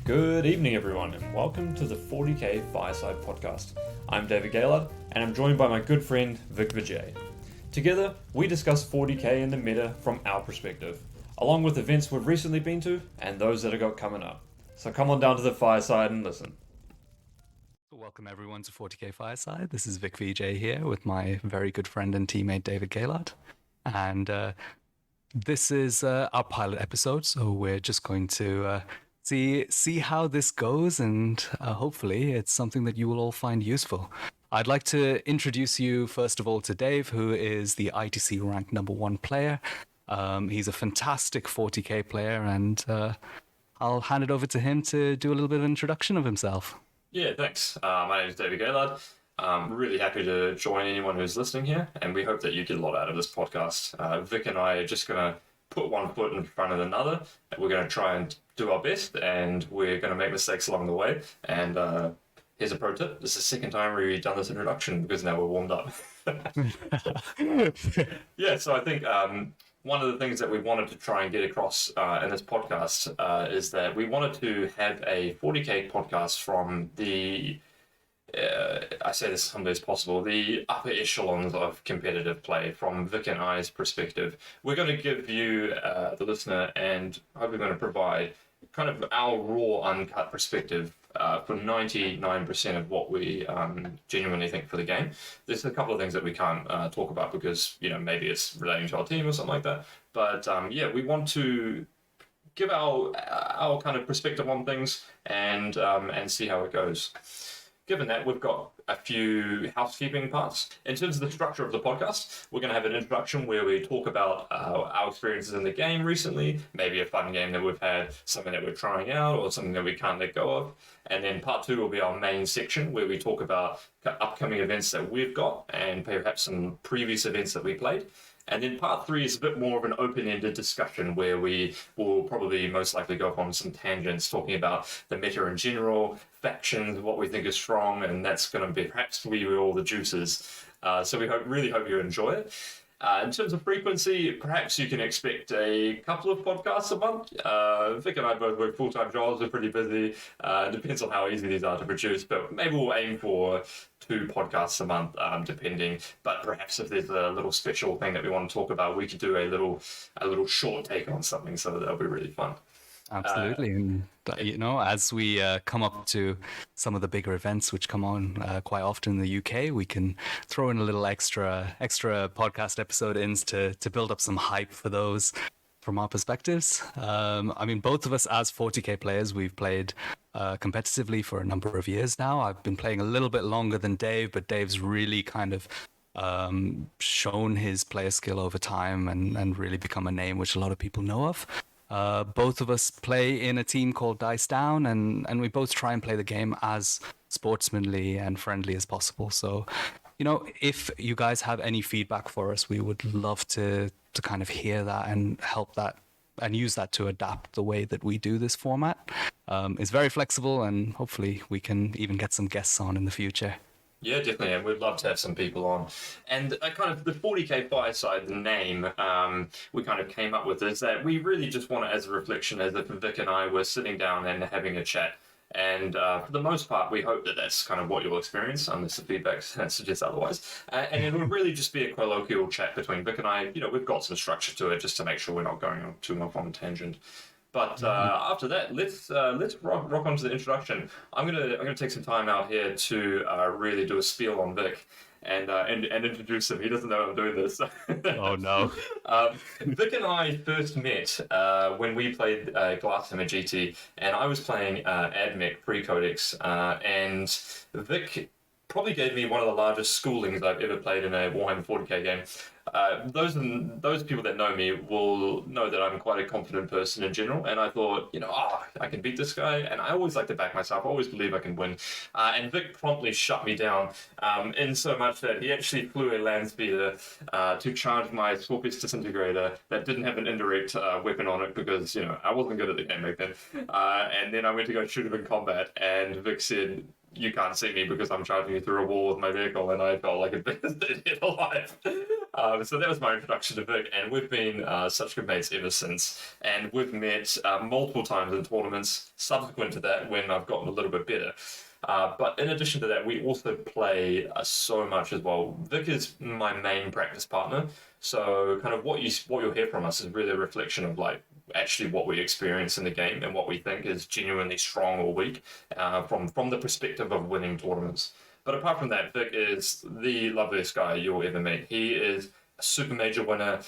Good evening, everyone, and welcome to the 40K Fireside podcast. I'm David Gaylard, and I'm joined by my good friend Vijay. Together, we discuss 40K and the meta from our perspective, along with events we've recently been to and those that have got coming up. So come on down to the fireside and listen. Welcome everyone to 40K Fireside. This is Vijay here with my very good friend and teammate David Gaylard. And this is our pilot episode, so we're just going to see how this goes, and hopefully it's something that you will all find useful. I'd like to introduce you first of all to Dave, who is the ITC ranked #1 player. He's a fantastic 40K player, and I'll hand it over to him to do a little bit of introduction of himself. Yeah, thanks. My name is David Gaylard. I'm really happy to join anyone who's listening here, and we hope that you get a lot out of this podcast. Vic and I are just going to put one foot in front of another, and we're going to try and do our best, and we're going to make mistakes along the way. And here's a pro tip. This is the second time we've done this introduction because now we're warmed up. Yeah, so I think one of the things that we wanted to try and get across in this podcast is that we wanted to have a 40K podcast from the I say this as humbly as possible, the upper echelons of competitive play from Vic and I's perspective. We're going to give you, the listener, and hopefully going to provide kind of our raw, uncut perspective for 99% of what we genuinely think for the game. There's a couple of things that we can't talk about because, you know, maybe it's relating to our team or something like that. But yeah, we want to give our kind of perspective on things and see how it goes. Given that, we've got a few housekeeping parts. In terms of the structure of the podcast, we're going to have an introduction where we talk about our experiences in the game recently, maybe a fun game that we've had, something that we're trying out, or something that we can't let go of. And then part 2 will be our main section where we talk about upcoming events that we've got and perhaps some previous events that we played. And then part 3 is a bit more of an open-ended discussion where we will probably most likely go on some tangents talking about the meta in general, factions, what we think is strong, and that's going to be perhaps where all the juices. So we really hope you enjoy it. In terms of frequency, perhaps you can expect a couple of podcasts a month. Vic and I both work full-time jobs, we're pretty busy. It depends on how easy these are to produce, but maybe we'll aim for 2 podcasts a month, depending. But perhaps if there's a little special thing that we want to talk about, we could do a little short take on something, so that'll be really fun. Absolutely. And, you know, as we come up to some of the bigger events which come on quite often in the UK, we can throw in a little extra podcast episode ins to build up some hype for those from our perspectives. I mean, both of us as 40K players, we've played competitively for a number of years now. I've been playing a little bit longer than Dave, but Dave's really kind of shown his player skill over time and really become a name which a lot of people know of. Both of us play in a team called Dice Down, and we both try and play the game as sportsmanly and friendly as possible. So, you know, if you guys have any feedback for us, we would love to kind of hear that and help that and use that to adapt the way that we do this format. It's very flexible, and hopefully we can even get some guests on in the future. Yeah, definitely, and we'd love to have some people on. And kind of the 40K Fireside, the name we kind of came up with is that we really just want it as a reflection, as if Vic and I were sitting down and having a chat. And for the most part, we hope that that's kind of what you'll experience, unless the feedback suggests otherwise. And it will really just be a colloquial chat between Vic and I. You know, we've got some structure to it just to make sure we're not going on too much on a tangent. But after that, let's rock onto the introduction. I'm gonna take some time out here to really do a spiel on Vic and introduce him. He doesn't know I'm doing this. Oh no! Vic and I first met when we played Glasshammer GT, and I was playing AdMech pre-Codex, and Vic probably gave me one of the largest schoolings I've ever played in a Warhammer 40K game. Those people that know me will know that I'm quite a confident person in general, and I thought, you know, I can beat this guy, and I always like to back myself. I always believe I can win. And Vic promptly shut me down, in so much that he actually flew a land speeder to charge my Scorpius Disintegrator that didn't have an indirect weapon on it because, you know, I wasn't good at the game back then. And then I went to go shoot him in combat, and Vic said, "You can't see me because I'm charging you through a wall with my vehicle," and I felt like a bastard alive. So that was my introduction to Vic, and we've been such good mates ever since. And we've met multiple times in tournaments subsequent to that when I've gotten a little bit better. But in addition to that, we also play so much as well. Vic is my main practice partner, so kind of what you'll hear from us is really a reflection of like actually what we experience in the game and what we think is genuinely strong or weak from the perspective of winning tournaments. But apart from that, Vic is the loveliest guy you'll ever meet. He is a super major winner,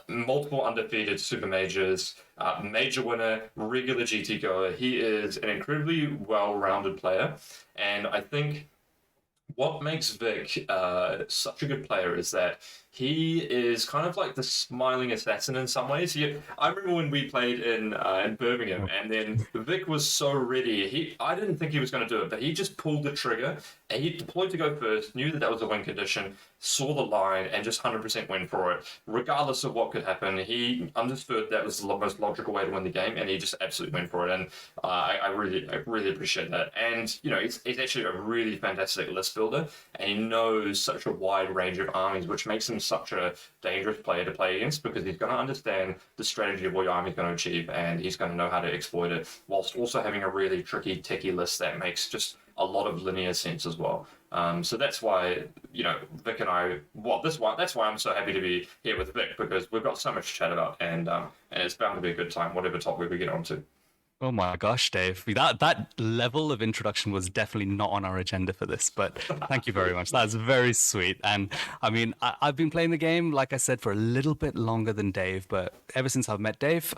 multiple undefeated super majors, major winner, regular GT goer. He is an incredibly well-rounded player, and I think what makes Vic such a good player is that he is kind of like the smiling assassin in some ways. I remember when we played in Birmingham, and then Vic was so ready. I didn't think he was going to do it, but he just pulled the trigger, and he deployed to go first, knew that was a win condition, saw the line, and just 100% went for it. Regardless of what could happen, he understood that was the most logical way to win the game, and he just absolutely went for it. And I really appreciate that. And, he's actually a really fantastic list builder, and he knows such a wide range of armies, which makes him such a dangerous player to play against, because he's going to understand the strategy of what your army is going to achieve, and he's going to know how to exploit it, whilst also having a really tricky, techie list that makes just a lot of linear sense as well. So that's why, Vic and I, that's why I'm so happy to be here with Vic, because we've got so much to chat about, and it's bound to be a good time, whatever topic we get onto. Oh my gosh, Dave. That level of introduction was definitely not on our agenda for this, but thank you very much. That's very sweet. And I mean, I've been playing the game, like I said, for a little bit longer than Dave, but ever since I've met Dave,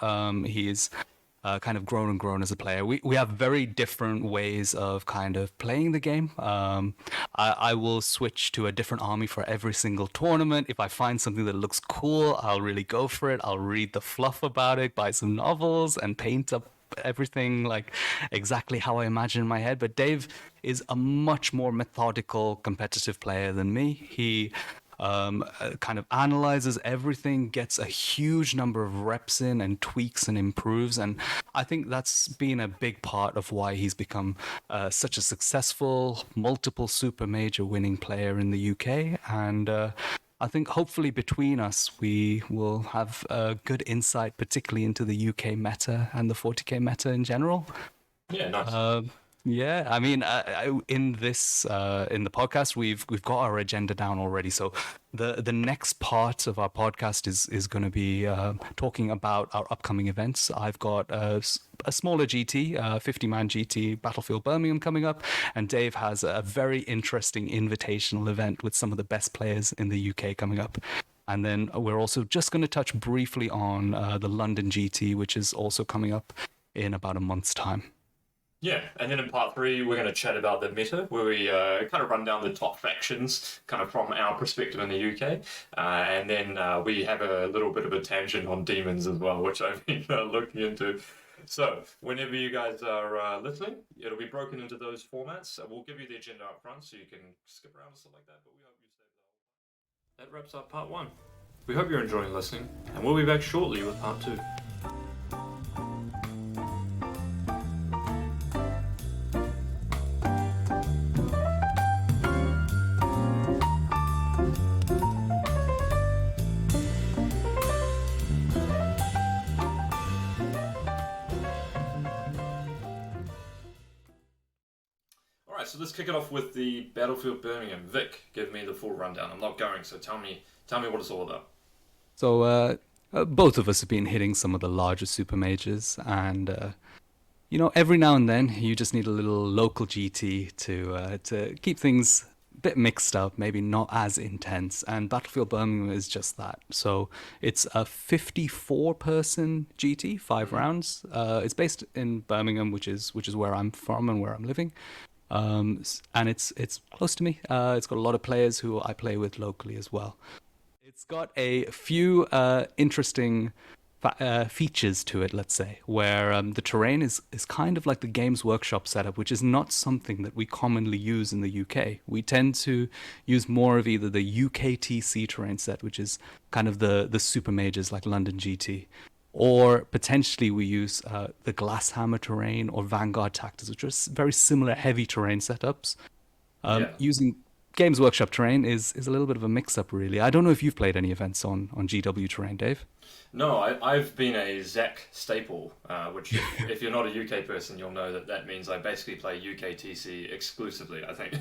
he's kind of grown and grown as a player. We have very different ways of kind of playing the game. I will switch to a different army for every single tournament. If I find something that looks cool, I'll really go for it. I'll read the fluff about it, buy some novels, and paint up everything like exactly how I imagine in my head. But Dave is a much more methodical, competitive player than me. He kind of analyzes everything, gets a huge number of reps in and tweaks and improves. And I think that's been a big part of why he's become such a successful, multiple super major winning player in the UK. And I think hopefully between us, we will have a good insight, particularly into the UK meta and the 40k meta in general. Yeah, nice. Yeah, I mean, in the podcast, we've got our agenda down already. So the next part of our podcast is going to be talking about our upcoming events. I've got a smaller GT, 50-man GT Battlefield Birmingham coming up, and Dave has a very interesting invitational event with some of the best players in the UK coming up. And then we're also just going to touch briefly on the London GT, which is also coming up in about a month's time. Yeah, and then in part 3, we're going to chat about the meta, where we kind of run down the top factions, kind of from our perspective in the UK. And then we have a little bit of a tangent on demons as well, which I've been looking into. So whenever you guys are listening, it'll be broken into those formats. We'll give you the agenda up front so you can skip around and stuff like that, but we hope you stay with the whole time. That wraps up part 1. We hope you're enjoying listening, and we'll be back shortly with part 2. So let's kick it off with the Battlefield Birmingham. Vic, give me the full rundown. I'm not going, so tell me what it's all about. So both of us have been hitting some of the larger super majors, and every now and then you just need a little local GT to keep things a bit mixed up, maybe not as intense. And Battlefield Birmingham is just that. So it's a 54-person GT, 5 rounds. It's based in Birmingham, which is where I'm from and where I'm living. And it's close to me. It's got a lot of players who I play with locally as well. It's got a few interesting features to it, let's say, where the terrain is kind of like the Games Workshop setup, which is not something that we commonly use in the UK. We tend to use more of either the UKTC terrain set, which is kind of the super majors like London GT, or potentially we use the Glasshammer terrain or Vanguard Tactics, which are very similar heavy terrain setups. Using Games Workshop terrain is a little bit of a mix-up, really. I don't know if you've played any events on GW terrain, Dave. No, I've been a Zach staple, which if you're not a UK person, you'll know that means I basically play UK TC exclusively, I think,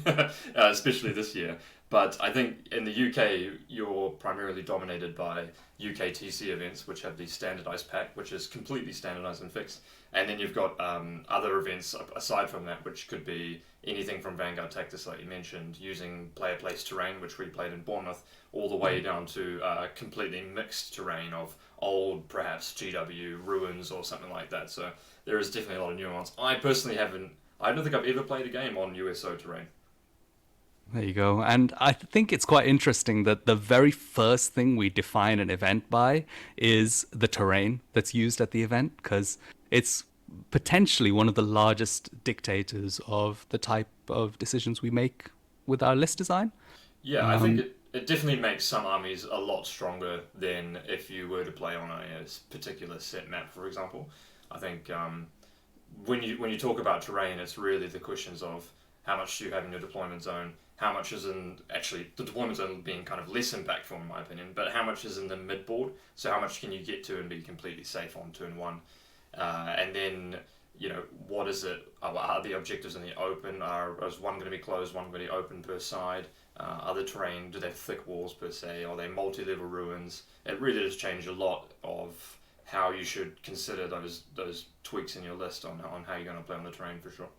especially this year. But I think in the UK, you're primarily dominated by UK TC events, which have the standardized pack, which is completely standardized and fixed. And then you've got other events aside from that, which could be anything from Vanguard Tactics, like you mentioned, using player-placed terrain, which we played in Bournemouth, all the way down to completely mixed terrain of old, perhaps GW ruins or something like that. So there is definitely a lot of nuance. I personally haven't. I don't think I've ever played a game on USO terrain. There you go. And I think it's quite interesting that the very first thing we define an event by is the terrain that's used at the event, because it's potentially one of the largest dictators of the type of decisions we make with our list design. Yeah, I think it definitely makes some armies a lot stronger than if you were to play on a particular set map, for example. I think when you talk about terrain, it's really the questions of how much do you have in your deployment zone, how much is in, actually, the deployment zone being kind of less impactful in my opinion, but how much is in the mid-board, so how much can you get to and be completely safe on turn one. And then, what is it? Are the objectives in the open? Is one going to be closed, one going to be open per side? Other terrain, do they have thick walls per se? Are they multi-level ruins? It really does change a lot of how you should consider those tweaks in your list on how you're going to play on the terrain for sure.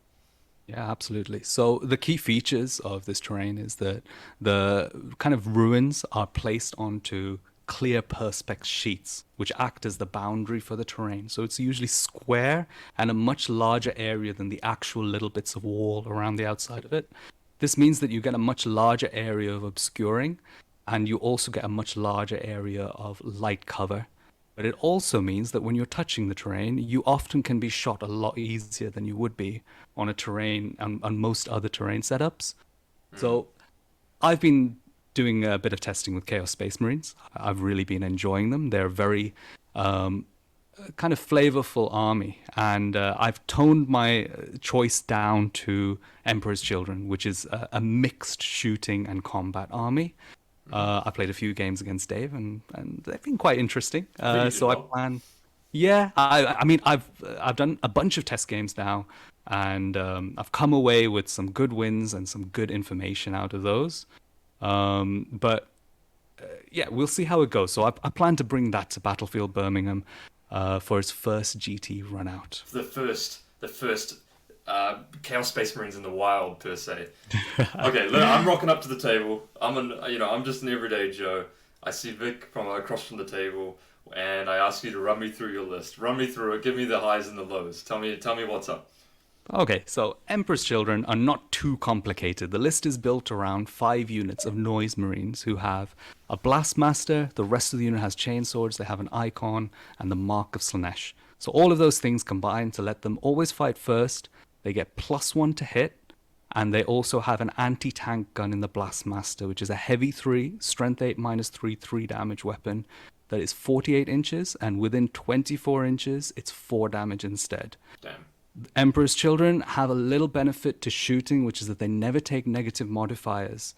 Yeah, absolutely. So the key features of this terrain is that the kind of ruins are placed onto clear perspex sheets, which act as the boundary for the terrain. So it's usually square and a much larger area than the actual little bits of wall around the outside of it. This means that you get a much larger area of obscuring, and you also get a much larger area of light cover. But it also means that when you're touching the terrain, you often can be shot a lot easier than you would be on a terrain, on most other terrain setups. So I've been doing a bit of testing with Chaos Space Marines. I've really been enjoying them. They're a very kind of flavorful army. And I've toned my choice down to Empress Children, which is a mixed shooting and combat army. I played a few games against Dave, and they've been quite interesting. So I plan. Yeah, I mean, I've done a bunch of test games now, and I've come away with some good wins and some good information out of those. But yeah, we'll see how it goes. So I plan to bring that to Battlefield Birmingham for its first GT run out. The first Chaos Space Marines in the wild per se. Okay, look, I'm rocking up to the table. I'm just an everyday Joe. I see Vic from across from the table, and I ask you to run me through your list. Run me through it. Give me the highs and the lows. Tell me what's up. Okay, so Empress Children are not too complicated. The list is built around 5 units of Noise Marines who have a Blastmaster, the rest of the unit has chainswords, they have an icon, and the Mark of Slanesh. So all of those things combine to let them always fight first. They get +1 to hit, and they also have an anti-tank gun in the Blastmaster, which is a heavy 3, strength 8 -3, 3 damage weapon that is 48 inches, and within 24 inches, it's 4 damage instead. Damn. Emperor's Children have a little benefit to shooting, which is that they never take negative modifiers,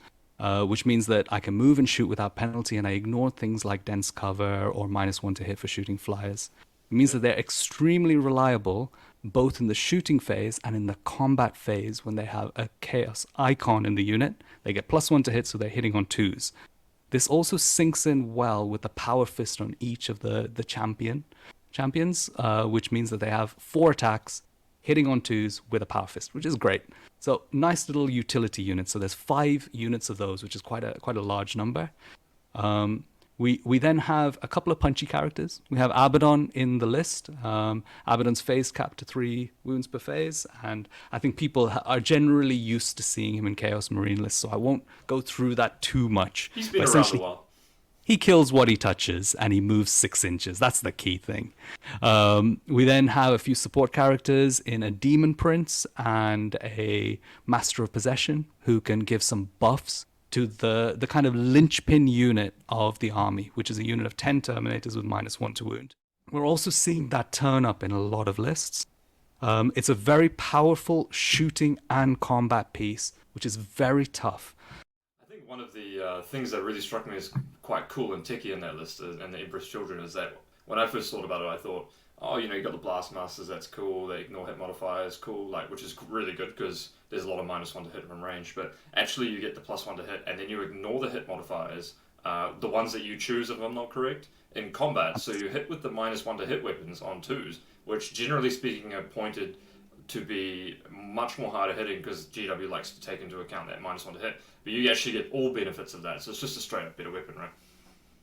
which means that I can move and shoot without penalty, and I ignore things like dense cover or -1 to hit for shooting flyers. It means that they're extremely reliable, both in the shooting phase and in the combat phase when they have a chaos icon in the unit. They get +1 to hit, so they're hitting on 2s. This also syncs in well with the power fist on each of the champions, which means that they have 4 attacks, hitting on 2s with a power fist, which is great. So nice little utility units. So there's 5 units of those, which is quite a large number. We then have a couple of punchy characters. We have Abaddon in the list. Abaddon's phase capped to 3 wounds per phase, and I think people are generally used to seeing him in Chaos Marine lists, so I won't go through that too much. He's been around a while. He kills what he touches, and he moves 6 inches. That's the key thing. We then have a few support characters in a Demon Prince and a Master of Possession, who can give some buffs to the kind of linchpin unit of the army, which is a unit of 10 Terminators with -1 to wound. We're also seeing that turn up in a lot of lists. It's a very powerful shooting and combat piece, which is very tough. one of the things that really struck me as quite cool and techy in that list and the Empress Children is that when I first thought about it, I thought, oh, you know, you got the Blastmasters, that's cool. They ignore hit modifiers, cool. Like, which is really good because there's a lot of -1 to hit from range. But actually, you get the +1 to hit, and then you ignore the hit modifiers, the ones that you choose, if I'm not correct, in combat. So you hit with the -1 to hit weapons on 2s, which generally speaking are pointed to be much more harder hitting because GW likes to take into account that -1 to hit. But you actually get all benefits of that. So it's just a straight up better weapon, right?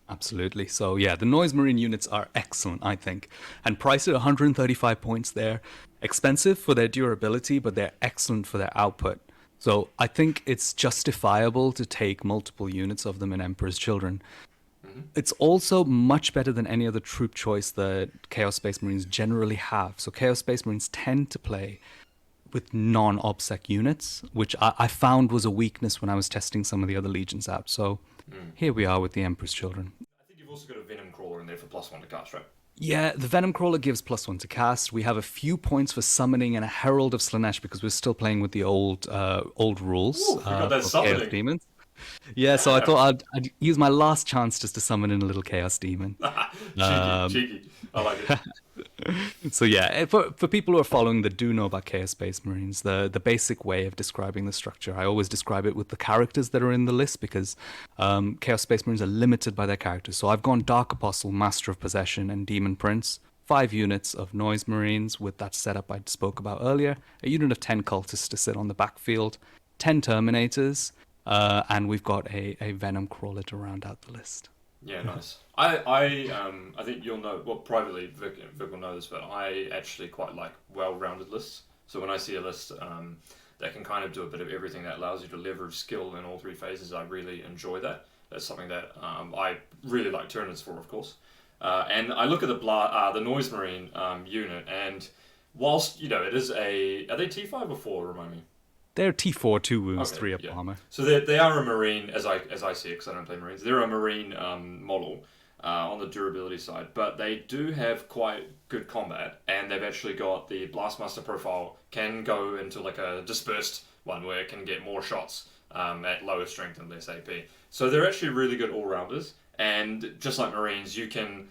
Absolutely. So yeah, the Noise Marine units are excellent, I think, and priced at 135 points. They're expensive for their durability, but they're excellent for their output. So I think it's justifiable to take multiple units of them in Emperor's Children. It's also much better than any other troop choice that Chaos Space Marines generally have. So Chaos Space Marines tend to play with non-OBSEC units, which I found was a weakness when I was testing some of the other Legions out. So here we are with the Empress Children. I think you've also got a Venom Crawler in there for +1 to cast, right? Yeah, the Venom Crawler gives +1 to cast. We have a few points for summoning and a Herald of Slaanesh because we're still playing with the old rules Ooh, forgot that for summoning. Chaos Demons. Yeah, so I thought I'd use my last chance just to summon in a little Chaos Demon. Cheeky. I like it. So yeah, for people who are following that do know about Chaos Space Marines, the basic way of describing the structure, I always describe it with the characters that are in the list because Chaos Space Marines are limited by their characters. So I've gone Dark Apostle, Master of Possession, and Demon Prince. 5 units of Noise Marines with that setup I spoke about earlier. A unit of 10 cultists to sit on the backfield, 10 Terminators, and we've got a Venom Crawler to round out the list. Yeah, nice. I think you'll know, well, privately, Vic will know this, but I actually quite like well-rounded lists. So when I see a list that can kind of do a bit of everything that allows you to leverage skill in all 3 phases, I really enjoy that. That's something that I really like Tyranids for, of course. And I look at the Noise Marine unit, and whilst, you know, it is are they T5 or 4, remind me? They're T4, 2 wounds, Okay, 3 up yeah. armor. So they are a Marine, as I see it, because I don't play Marines. They're a Marine model on the durability side, but they do have quite good combat, and they've actually got the Blastmaster profile can go into like a dispersed one where it can get more shots at lower strength and less AP. So they're actually really good all-rounders, and just like Marines, you can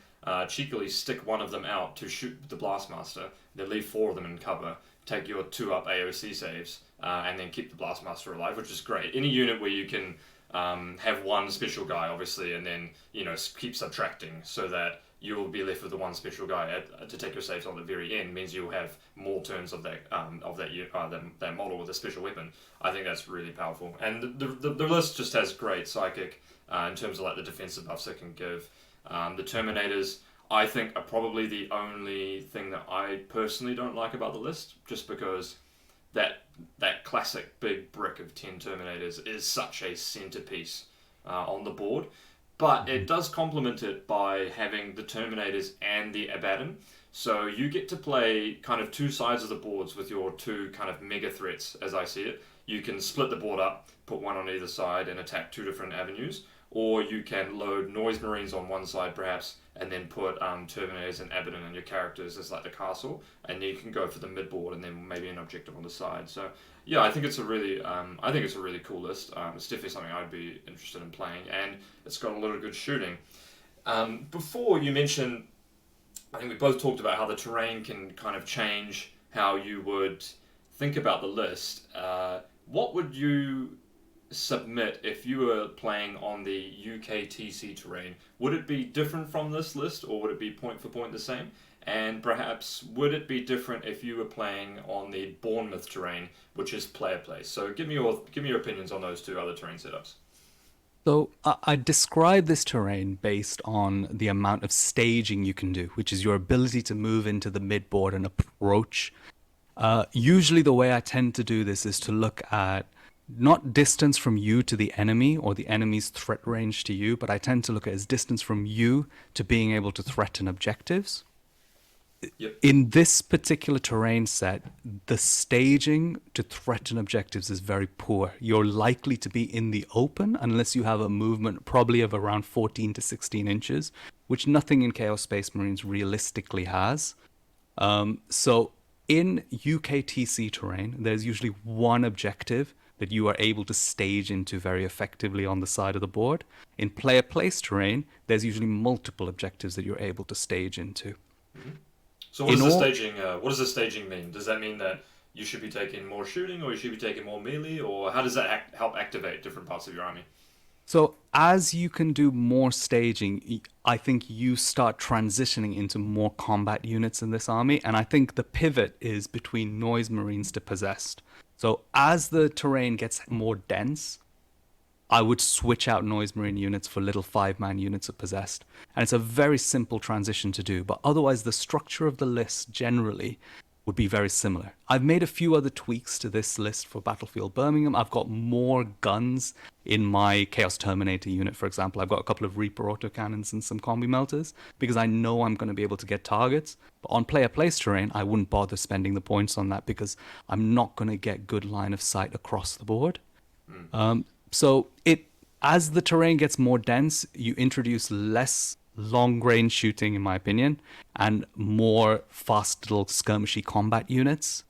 cheekily stick one of them out to shoot the Blastmaster, then leave 4 of them in cover, take your 2-up AOC saves, and then keep the Blastmaster alive, which is great. Any unit where you can have one special guy, obviously, and then, you know, keep subtracting so that you'll be left with the one special guy to take your saves on the very end means you'll have more turns of that model with a special weapon. I think that's really powerful. And the list just has great psychic in terms of like the defensive buffs it can give. The Terminators, I think, are probably the only thing that I personally don't like about the list, just because that classic big brick of 10 Terminators is such a centerpiece on the board. But it does complement it by having the Terminators and the Abaddon. So you get to play kind of 2 sides of the boards with your 2 kind of mega threats, as I see it. You can split the board up, put one on either side, and attack 2 different avenues. Or you can load Noise Marines on one side, perhaps, and then put Terminators and Abaddon in your characters as like the castle, and you can go for the mid board and then maybe an objective on the side. So yeah, I think it's a really cool list. It's definitely something I'd be interested in playing, and it's got a lot of good shooting. Before you mentioned, I think we both talked about how the terrain can kind of change how you would think about the list. What would you submit if you were playing on the UKTC terrain? Would it be different from this list, or would it be point for point the same? And perhaps would it be different if you were playing on the Bournemouth terrain, which is player place? So give me your opinions on those 2 other terrain setups. So I describe this terrain based on the amount of staging you can do, which is your ability to move into the mid board and approach. Usually the way I tend to do this is to look at not distance from you to the enemy or the enemy's threat range to you, but I tend to look at as distance from you to being able to threaten objectives. Yep. In this particular terrain set, the staging to threaten objectives is very poor. You're likely to be in the open unless you have a movement probably of around 14 to 16 inches, which nothing in Chaos Space Marines realistically has. So in UKTC terrain, there's usually one objective that you are able to stage into very effectively on the side of the board. In player place terrain, there's usually multiple objectives that you're able to stage into. So what does the staging? What does the staging mean? Does that mean that you should be taking more shooting, or you should be taking more melee, or how does that help activate different parts of your army? So as you can do more staging, I think you start transitioning into more combat units in this army. And I think the pivot is between Noise Marines to Possessed. So as the terrain gets more dense, I would switch out Noise Marine units for little 5-man units of Possessed. And it's a very simple transition to do. But otherwise, the structure of the list generally would be very similar. I've made a few other tweaks to this list for Battlefield Birmingham. I've got more guns in my Chaos Terminator unit, for example. I've got a couple of Reaper autocannons and some combi melters because I know I'm going to be able to get targets. But on player place terrain, I wouldn't bother spending the points on that because I'm not going to get good line of sight across the board. So as the terrain gets more dense, you introduce less long range shooting, in my opinion, and more fast little skirmishy combat units.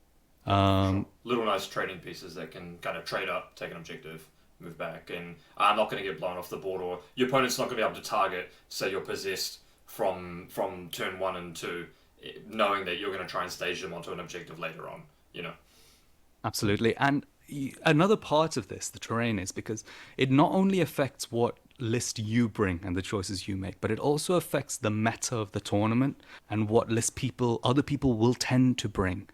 Sure. Little nice trading pieces that can kind of trade up, take an objective, move back, and I'm not going to get blown off the board, or your opponent's not going to be able to target, say you're possessed from turn 1 and 2, knowing that you're going to try and stage them onto an objective later on, you know. Absolutely. And another part of this, the terrain, is because it not only affects what list you bring and the choices you make, but it also affects the meta of the tournament and what list other people will tend to bring.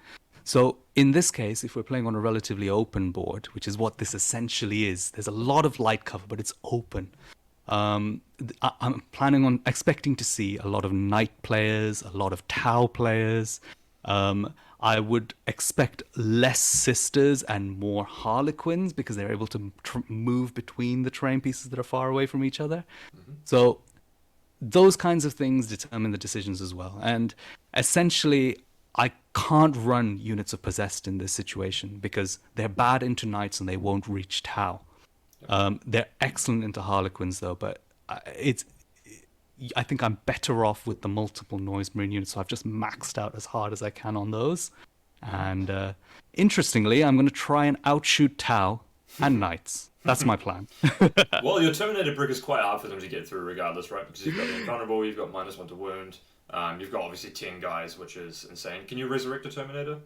So in this case, if we're playing on a relatively open board, which is what this essentially is, there's a lot of light cover, but it's open. I'm expecting to see a lot of Knight players, a lot of Tau players. I would expect less Sisters and more Harlequins because they're able to move between the terrain pieces that are far away from each other. So those kinds of things determine the decisions as well. And essentially, I can't run units of Possessed in this situation because they're bad into Knights and they won't reach Tau. They're excellent into Harlequins though, but I think I'm better off with the multiple Noise Marine units, so I've just maxed out as hard as I can on those. And interestingly, I'm going to try and outshoot Tau and Knights. That's my plan. Well, your Terminator brick is quite hard for them to get through regardless, right? Because you've got the Unconquerable, you've got -1 to wound, you've got obviously 10 guys, which is insane. Can you resurrect a Terminator?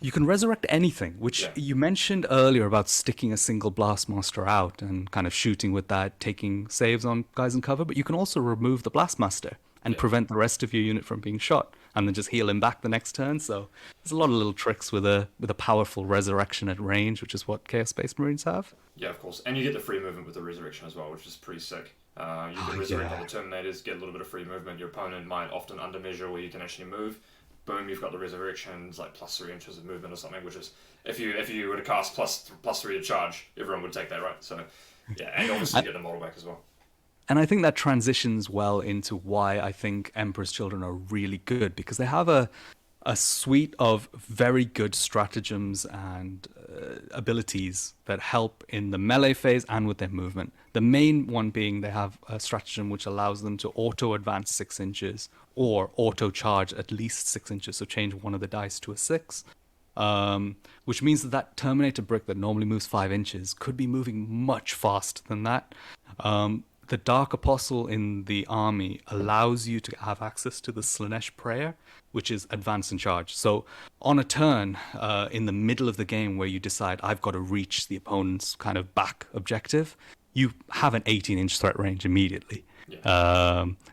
You can resurrect anything, which you mentioned earlier about sticking a single Blastmaster out and kind of shooting with that, taking saves on guys in cover, but you can also remove the Blastmaster and prevent the rest of your unit from being shot and then just heal him back the next turn. So there's a lot of little tricks with a powerful resurrection at range, which is what Chaos Space Marines have. Yeah, of course. And you get the free movement with the resurrection as well, which is pretty sick. You can resurrect all the Terminators, get a little bit of free movement. Your opponent might often undermeasure where you can actually move. Boom, you've got the resurrections, like +3 inches of movement or something, which is, if you were to cast +3 to charge, everyone would take that, right? So, yeah, and obviously you get the model back as well. And I think that transitions well into why I think Empress Children are really good, because they have a suite of very good stratagems and abilities that help in the melee phase and with their movement. The main one being they have a stratagem which allows them to auto-advance 6 inches or auto-charge at least 6 inches, so change one of the dice to a 6. Which means that Terminator brick that normally moves 5 inches could be moving much faster than that. The Dark Apostle in the army allows you to have access to the Slanesh Prayer, which is advance and charge. So on a turn, in the middle of the game where you decide I've got to reach the opponent's kind of back objective, you have an 18-inch threat range immediately.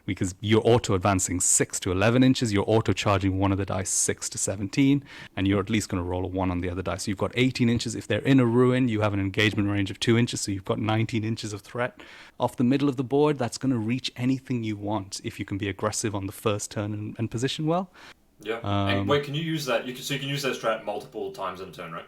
Because you're auto-advancing 6 to 11 inches, you're auto-charging one of the dice 6 to 17, and you're at least going to roll a 1 on the other dice. So you've got 18 inches. If they're in a ruin, you have an engagement range of 2 inches, so you've got 19 inches of threat. Off the middle of the board, that's going to reach anything you want if you can be aggressive on the first turn and position well. Yeah. And wait, can you use that? So you can use that strat multiple times in a turn, right?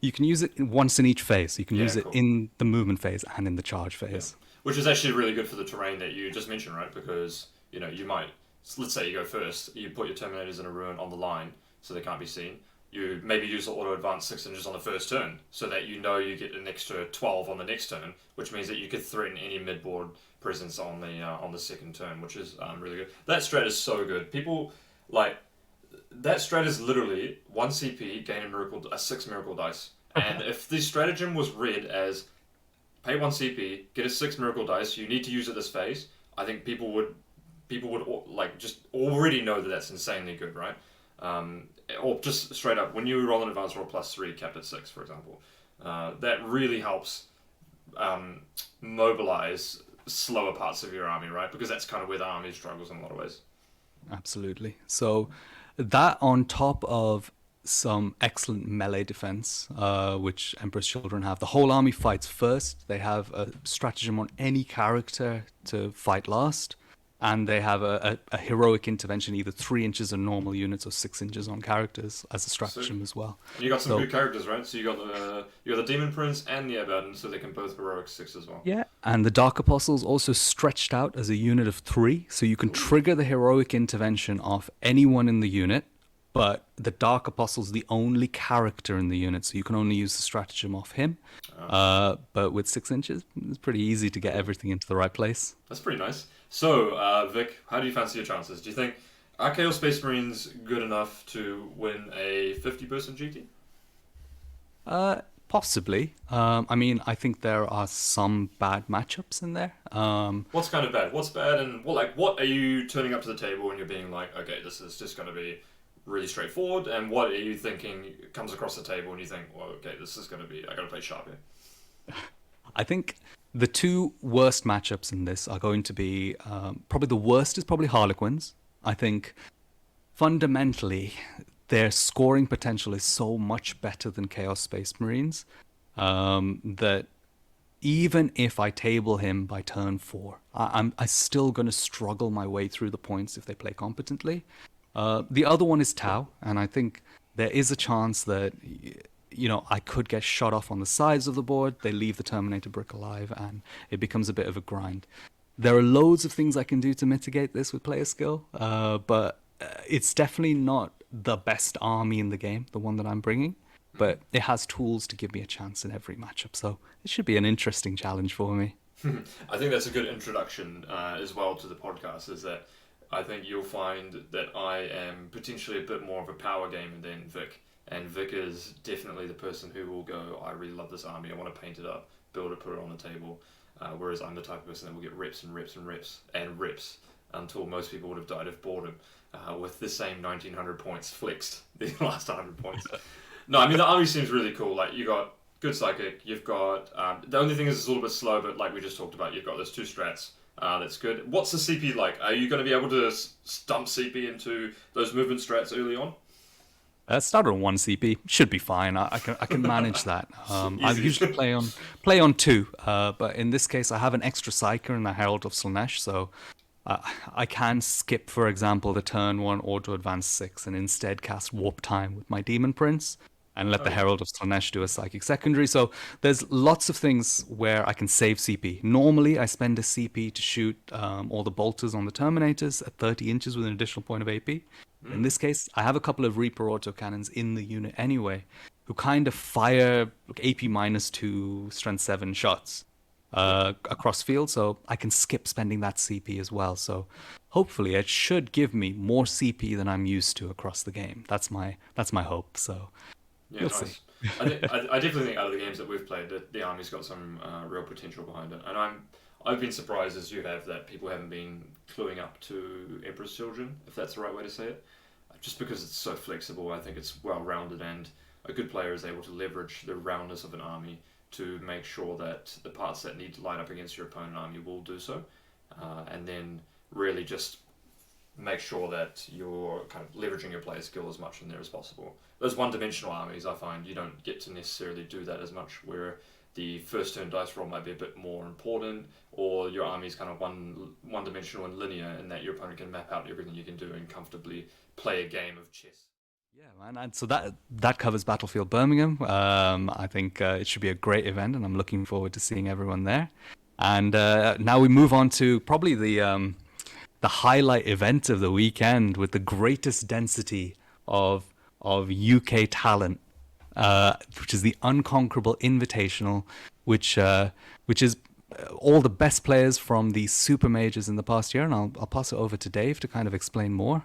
You can use it once in each phase. You can use it in the movement phase and in the charge phase. Yeah. Which is actually really good for the terrain that you just mentioned, right? Because, you might, let's say you go first, you put your Terminators in a ruin on the line so they can't be seen. You maybe use the auto-advance 6 inches on the first turn so that you get an extra 12 on the next turn, which means that you could threaten any mid-board presence on the second turn, which is really good. That strat is so good. People, that strat is literally 1 CP, gain a 6 miracle dice, And if the stratagem was read as pay 1 CP, get a 6 miracle dice, you need to use it this phase, I think people would like just already know that that's insanely good, right? Or just straight up, when you roll an advanced roll +3 capped at 6, for example, that really helps mobilize slower parts of your army, right? Because that's kind of where the army struggles in a lot of ways. Absolutely. So that on top of some excellent melee defense, which Empress Children have. The whole army fights first. They have a stratagem on any character to fight last. And they have a heroic intervention, either 3 inches on normal units or 6 inches on characters as a stratagem as well. And you got some good characters, right? So you got the Demon Prince and the Abaddon, so they can both heroic 6 as well. Yeah, and the Dark Apostles also stretched out as a unit of 3, so you can trigger the heroic intervention off anyone in the unit, but the Dark Apostle's the only character in the unit, so you can only use the stratagem off him. But with 6 inches, it's pretty easy to get everything into the right place. That's pretty nice. So, Vic, how do you fancy your chances? Do you think are Chaos Space Marines good enough to win a 50-person GT? Possibly. I mean, I think there are some bad matchups in there. What's kind of bad? What's bad, and what are you turning up to the table and you're being like, okay, this is just going to be really straightforward, and what are you thinking comes across the table and you think, well, okay, this is going to be, I got to play sharp here? I think the 2 worst matchups in this are going to be, probably the worst is probably Harlequins. I think fundamentally their scoring potential is so much better than Chaos Space Marines that even if I table him by turn 4, I'm still going to struggle my way through the points if they play competently. The other one is Tau, and I think there is a chance that I could get shot off on the sides of the board. They leave the Terminator brick alive, and it becomes a bit of a grind. There are loads of things I can do to mitigate this with player skill, but it's definitely not the best army in the game, the one that I'm bringing. But it has tools to give me a chance in every matchup, so it should be an interesting challenge for me. I think that's a good introduction as well to the podcast, is that I think you'll find that I am potentially a bit more of a power gamer than Vic. And Vic is definitely the person who will go, I really love this army, I want to paint it up, build it, put it on the table. Whereas I'm the type of person that will get reps and reps and reps and reps until most people would have died of boredom with the same 1900 points flexed the last 100 points. No, I mean, the army seems really cool. Like, you got good psychic, you've got... the only thing is it's a little bit slow, but like we just talked about, you've got those 2 strats. That's good. What's the CP like? Are you going to be able to stump CP into those movement strats early on? Start on 1 CP should be fine. I can manage that. I usually play on 2, but in this case I have an extra Psyker in the Herald of Slaanesh, so I can skip, for example, the turn 1 auto advance 6 and instead cast Warp Time with my Demon Prince and let the Herald of Slaanesh do a Psychic Secondary. So there's lots of things where I can save CP. Normally I spend a CP to shoot all the bolters on the Terminators at 30 inches with an additional point of AP. In this case, I have a couple of Reaper autocannons in the unit anyway, who kind of fire AP -2, strength 7 shots across field, so I can skip spending that CP as well. So hopefully it should give me more CP than I'm used to across the game. That's my hope. So yeah, we'll see. I definitely think out of the games that we've played, that the army's got some real potential behind it, and I've been surprised, as you have, that people haven't been cluing up to Empress Children, if that's the right way to say it. Just because it's so flexible, I think it's well-rounded, and a good player is able to leverage the roundness of an army to make sure that the parts that need to line up against your opponent army will do so, and then really just make sure that you're kind of leveraging your player skill as much in there as possible. Those one-dimensional armies, I find you don't get to necessarily do that as much, where the first turn dice roll might be a bit more important, or your army's kind of one-dimensional and linear in that your opponent can map out everything you can do and comfortably play a game of chess. Yeah, man. And so that covers Battlefield Birmingham. I think it should be a great event, and I'm looking forward to seeing everyone there. And now we move on to probably the highlight event of the weekend with the greatest density of UK talent, which is the Unconquerable Invitational, which is all the best players from the super majors in the past year. And I'll pass it over to Dave to kind of explain more.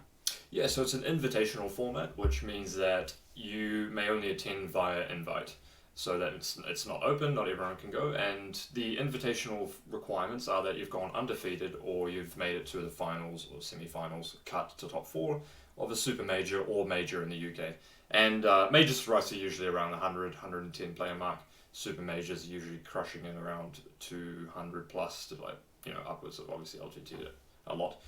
Yeah, so it's an invitational format, which means that you may only attend via invite. so that it's not open, not everyone can go. And the invitational requirements are that you've gone undefeated or you've made it to the finals or semi-finals, cut to top 4 of a super major or major in the UK. And majors for us are usually around the 110 player mark. Super majors are usually crushing in around 200 plus to upwards of obviously LGT a lot.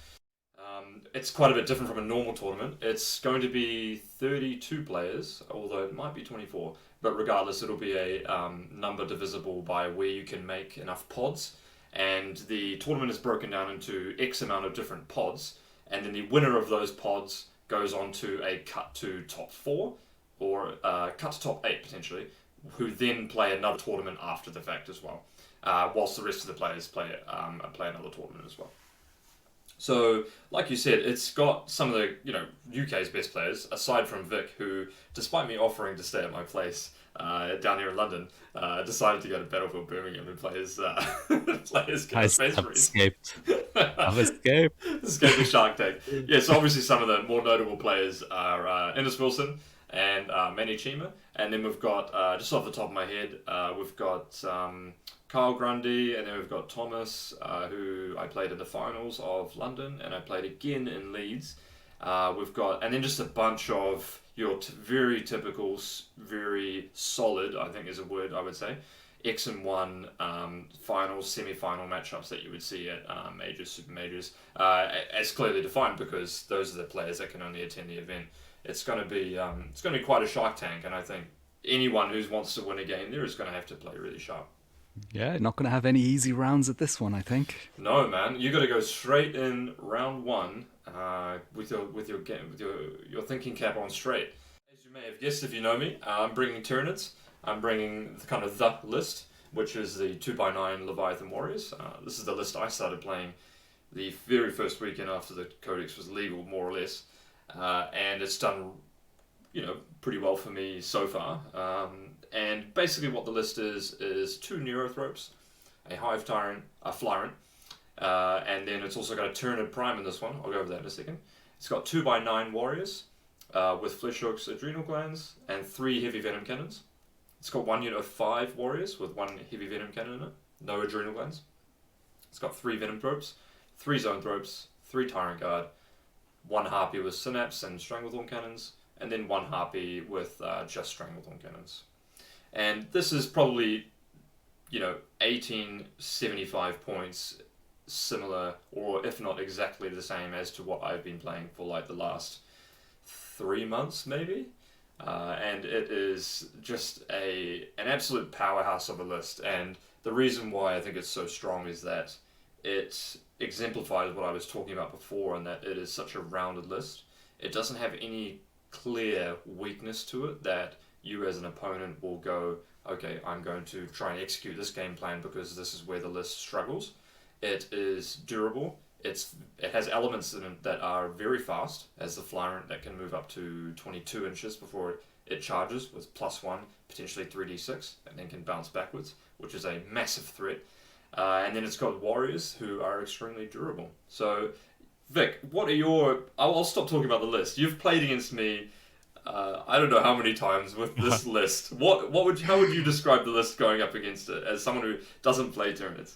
It's quite a bit different from a normal tournament. It's going to be 32 players, although it might be 24. But regardless, it'll be a number divisible by where you can make enough pods. And the tournament is broken down into X amount of different pods. And then the winner of those pods goes on to a cut to top 4 or cut to top 8 potentially, who then play another tournament after the fact as well, whilst the rest of the players play another tournament as well. So, like you said, it's got some of the UK's best players, aside from Vic, who, despite me offering to stay at my place down here in London, decided to go to Battlefield Birmingham and play his Space I've Marines. escaped. I've escaped. Escaping Shark Tank. Yeah, so obviously some of the more notable players are Ennis Wilson and Manny Chima, and then we've got, just off the top of my head, we've got Kyle Grundy, and then we've got Thomas, who I played in the finals of London, and I played again in Leeds. We've got, and then just a bunch of your very typical, very solid, I think is a word I would say, X and 1 finals, semi-final matchups that you would see at majors, super majors, as clearly defined because those are the players that can only attend the event. It's going to be quite a Shark Tank, and I think anyone who wants to win a game there is going to have to play really sharp. Yeah, not going to have any easy rounds at this one, I think. No, man, you got to go straight in round 1 with your thinking cap on straight. As you may have guessed if you know me, I'm bringing Tyranids. I'm bringing the list, which is the 2x9 Leviathan Warriors. This is the list I started playing the very first weekend after the Codex was legal, more or less, and it's done, pretty well for me so far. And basically what the list is 2 Neurothropes, a Hive Tyrant, a Flyrant, and then it's also got a Tyranid Prime in this one. I'll go over that in a second. It's got 2x9 Warriors with Flesh Hooks, Adrenal Glands, and 3 Heavy Venom Cannons. It's got 1 unit of 5 Warriors with 1 Heavy Venom Cannon in it, no Adrenal Glands. It's got 3 Venom Thropes, 3 Zone Thropes, 3 Tyrant Guard, 1 Harpy with Synapse and Stranglethorn Cannons, and then 1 Harpy with just Stranglethorn Cannons. And this is probably, 1875 points, similar, or if not exactly the same as to what I've been playing for like the last 3 months, maybe. And it is just an absolute powerhouse of a list. And the reason why I think it's so strong is that it exemplifies what I was talking about before, and that it is such a rounded list. It doesn't have any clear weakness to it that you as an opponent will go, okay, I'm going to try and execute this game plan because this is where the list struggles. It is durable. It has elements in it that are very fast, as the Flyrant that can move up to 22 inches before it charges with +1, potentially 3d6, and then can bounce backwards, which is a massive threat. And then it's got Warriors who are extremely durable. So, Vic, what are your... I'll stop talking about the list. You've played against me... I don't know how many times with this list. How would you describe the list going up against it as someone who doesn't play Tyranids?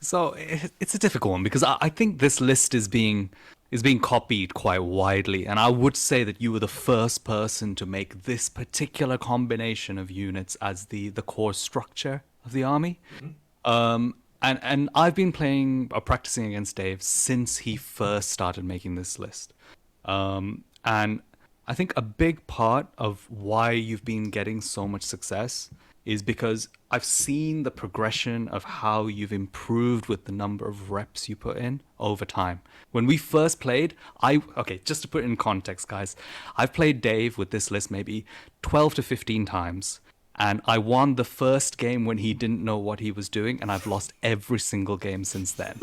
So it's a difficult one because I think this list is being copied quite widely, and I would say that you were the first person to make this particular combination of units as the core structure of the army. Mm-hmm. And I've been playing or practicing against Dave since he first started making this list. And I think a big part of why you've been getting so much success is because I've seen the progression of how you've improved with the number of reps you put in over time. When we first played, just to put it in context, guys, I've played Dave with this list maybe 12 to 15 times. And I won the first game when he didn't know what he was doing, and I've lost every single game since then.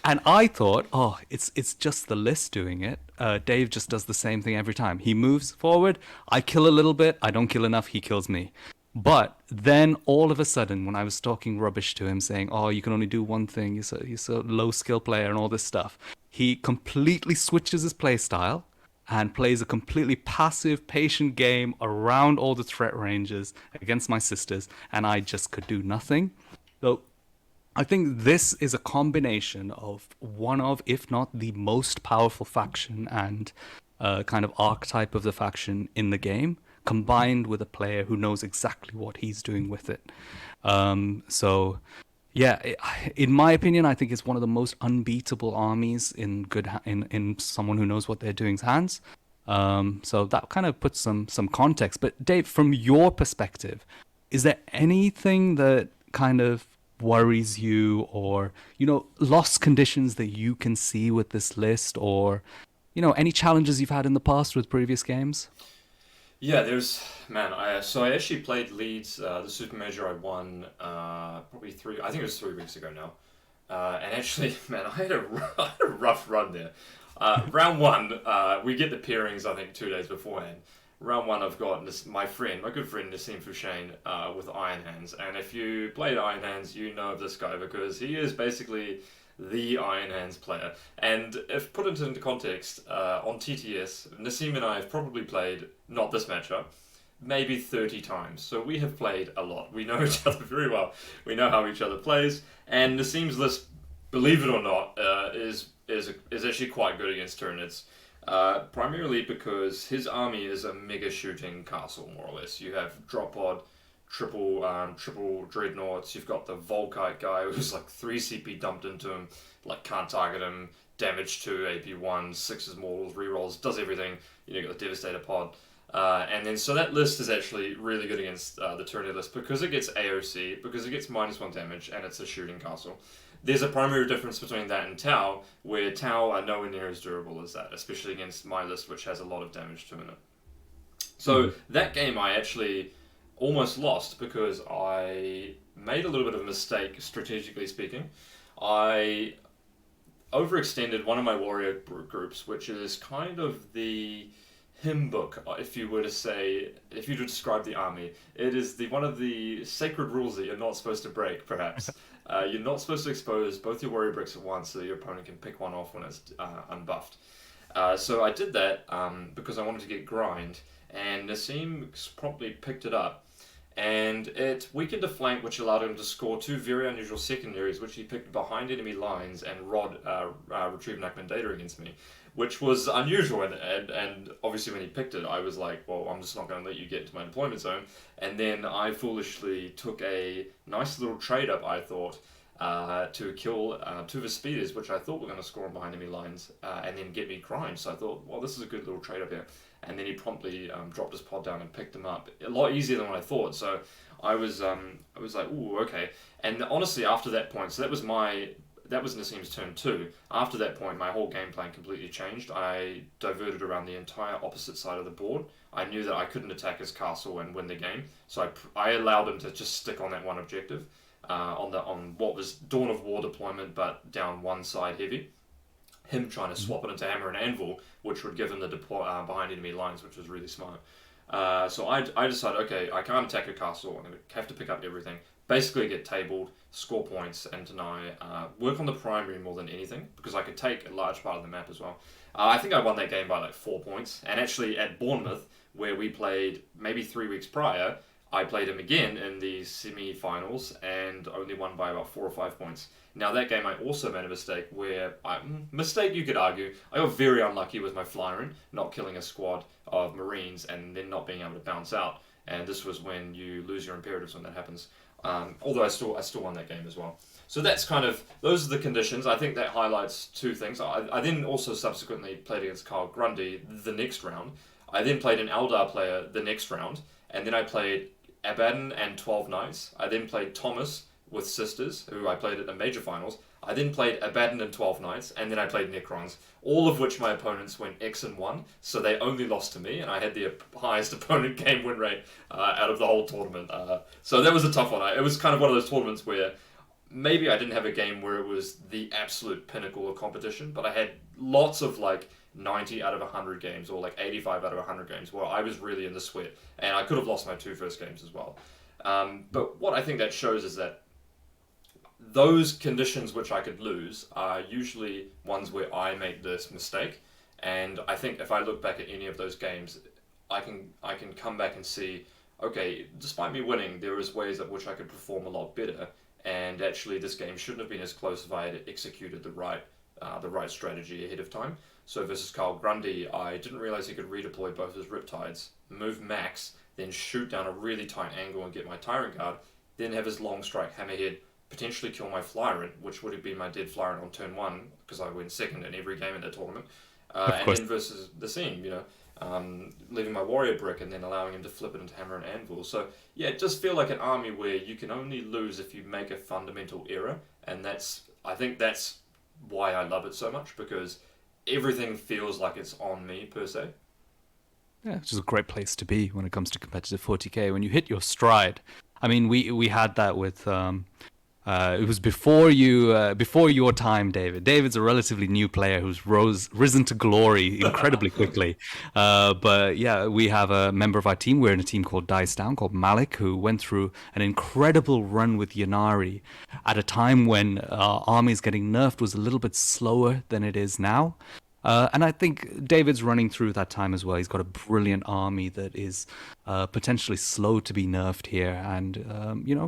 And I thought, it's just the list doing it. Dave just does the same thing every time. He moves forward, I kill a little bit, I don't kill enough, he kills me. But then all of a sudden, when I was talking rubbish to him, saying, you can only do one thing, you're so low skill player and all this stuff, he completely switches his play style and plays a completely passive, patient game around all the threat ranges against my sisters, and I just could do nothing. So I think this is a combination of one of, if not the most powerful faction and kind of archetype of the faction in the game, combined with a player who knows exactly what he's doing with it. So, yeah, in my opinion, I think it's one of the most unbeatable armies in in someone who knows what they're doing's hands. So that kind of puts some context. But Dave, from your perspective, is there anything that kind of worries you, or lost conditions that you can see with this list, or any challenges you've had in the past with previous games? Yeah, I actually played Leeds, the Super Major I won probably I think it was 3 weeks ago now. And actually, man, I had I had a rough run there. Round one, we get the pairings, I think, 2 days beforehand. Round one, I've got my good friend Nassim Fouchain with Iron Hands. And if you played Iron Hands, you know of this guy because he is basically the Iron Hands player. And if put it into context, on TTS, Nassim and I have probably played, not this matchup, maybe 30 times. So we have played a lot. We know each other very well. We know how each other plays. And Nassim's list, believe it or not, is actually quite good against Tyranids. Primarily because his army is a mega shooting castle, more or less. You have drop pod, triple dreadnoughts. You've got the Volkite guy who's like 3 CP dumped into him, like can't target him, damage 2, AP 1, 6 mortals, rerolls, does everything. You got the Devastator pod. And then so that list is actually really good against the Tyranid list because it gets AOC, because it gets -1 damage, and it's a shooting castle. There's a primary difference between that and Tau, where Tau are nowhere near as durable as that, especially against my list, which has a lot of damage to it. So that game I actually almost lost because I made a little bit of a mistake, strategically speaking. I overextended one of my warrior groups, which is kind of the hymn book, if you were to describe the army. It is one of the sacred rules that you're not supposed to break, perhaps. You're not supposed to expose both your warrior bricks at once so your opponent can pick one off when it's unbuffed. So I did that because I wanted to get grind, and Nassim promptly picked it up. And it weakened a flank, which allowed him to score 2 very unusual secondaries, which he picked behind enemy lines and retrieve Nachman data against me, which was unusual. And obviously when he picked it, I was like, well, I'm just not going to let you get into my deployment zone. And then I foolishly took a nice little trade up, I thought, to kill 2 of his speeders, which I thought were going to score on behind enemy lines, and then get me grind. So I thought, well, this is a good little trade up here. And then he promptly dropped his pod down and picked them up. A lot easier than what I thought. So I was like, ooh, okay. And honestly, after that point, so that was Nassim's turn 2. After that point, my whole game plan completely changed. I diverted around the entire opposite side of the board. I knew that I couldn't attack his castle and win the game, so I allowed him to just stick on that one objective, on what was Dawn of War deployment, but down one side heavy. Him trying to swap it into Hammer and Anvil, which would give him the behind enemy lines, which was really smart. So I decided, okay, I can't attack a castle. I'm going to have to pick up everything. Basically get tabled, score points, and deny. Work on the primary more than anything, because I could take a large part of the map as well. I think I won that game by like 4 points. And actually at Bournemouth, where we played maybe 3 weeks prior, I played him again in the semi-finals and only won by about 4 or 5 points. Now that game I also made a mistake where, mistake you could argue, I got very unlucky with my Flyrin, not killing a squad of Marines and then not being able to bounce out. And this was when you lose your imperatives when that happens. Although I still won that game as well. So that's those are the conditions. I think that highlights 2 things. I then also subsequently played against Kyle Grundy the next round. I then played an Eldar player the next round. And then I played Abaddon and 12 Knights. I then played Thomas with Sisters, who I played at the major finals. I then played Abaddon and 12 Knights, and then I played Necrons, all of which my opponents went X and 1, so they only lost to me, and I had the highest opponent game win rate out of the whole tournament. So that was a tough one. It was kind of one of those tournaments where maybe I didn't have a game where it was the absolute pinnacle of competition, but I had lots of 90 out of 100 games, or 85 out of 100 games, where I was really in the sweat, and I could have lost my 2 first games as well. But what I think that shows is that those conditions which I could lose are usually ones where I make this mistake, And I think if I look back at any of those games, I can come back and see, okay, despite me winning, there is ways at which I could perform a lot better. And actually, this game shouldn't have been as close if I had executed the right strategy ahead of time. So versus Kyle Grundy, I didn't realize he could redeploy both his Riptides, move Max, then shoot down a really tight angle and get my Tyrant Guard, then have his long strike Hammerhead, potentially kill my Flyrant, which would have been my dead Flyrant on turn one, because I went second in every game in the tournament. And then versus the scene, leaving my Warrior Brick and then allowing him to flip it into Hammer and Anvil. So yeah, it does feel like an army where you can only lose if you make a fundamental error, and I think that's why I love it so much, because everything feels like it's on me per se. Yeah, which is a great place to be when it comes to competitive 40k. When you hit your stride, I mean, we had that with it was before your time, David. David's a relatively new player who's risen to glory incredibly quickly. But yeah, we have a member of our team. We're in a team called Dice Down, called Malik, who went through an incredible run with Yannari at a time when armies getting nerfed was a little bit slower than it is now. And I think David's running through that time as well. He's got a brilliant army that is potentially slow to be nerfed here, and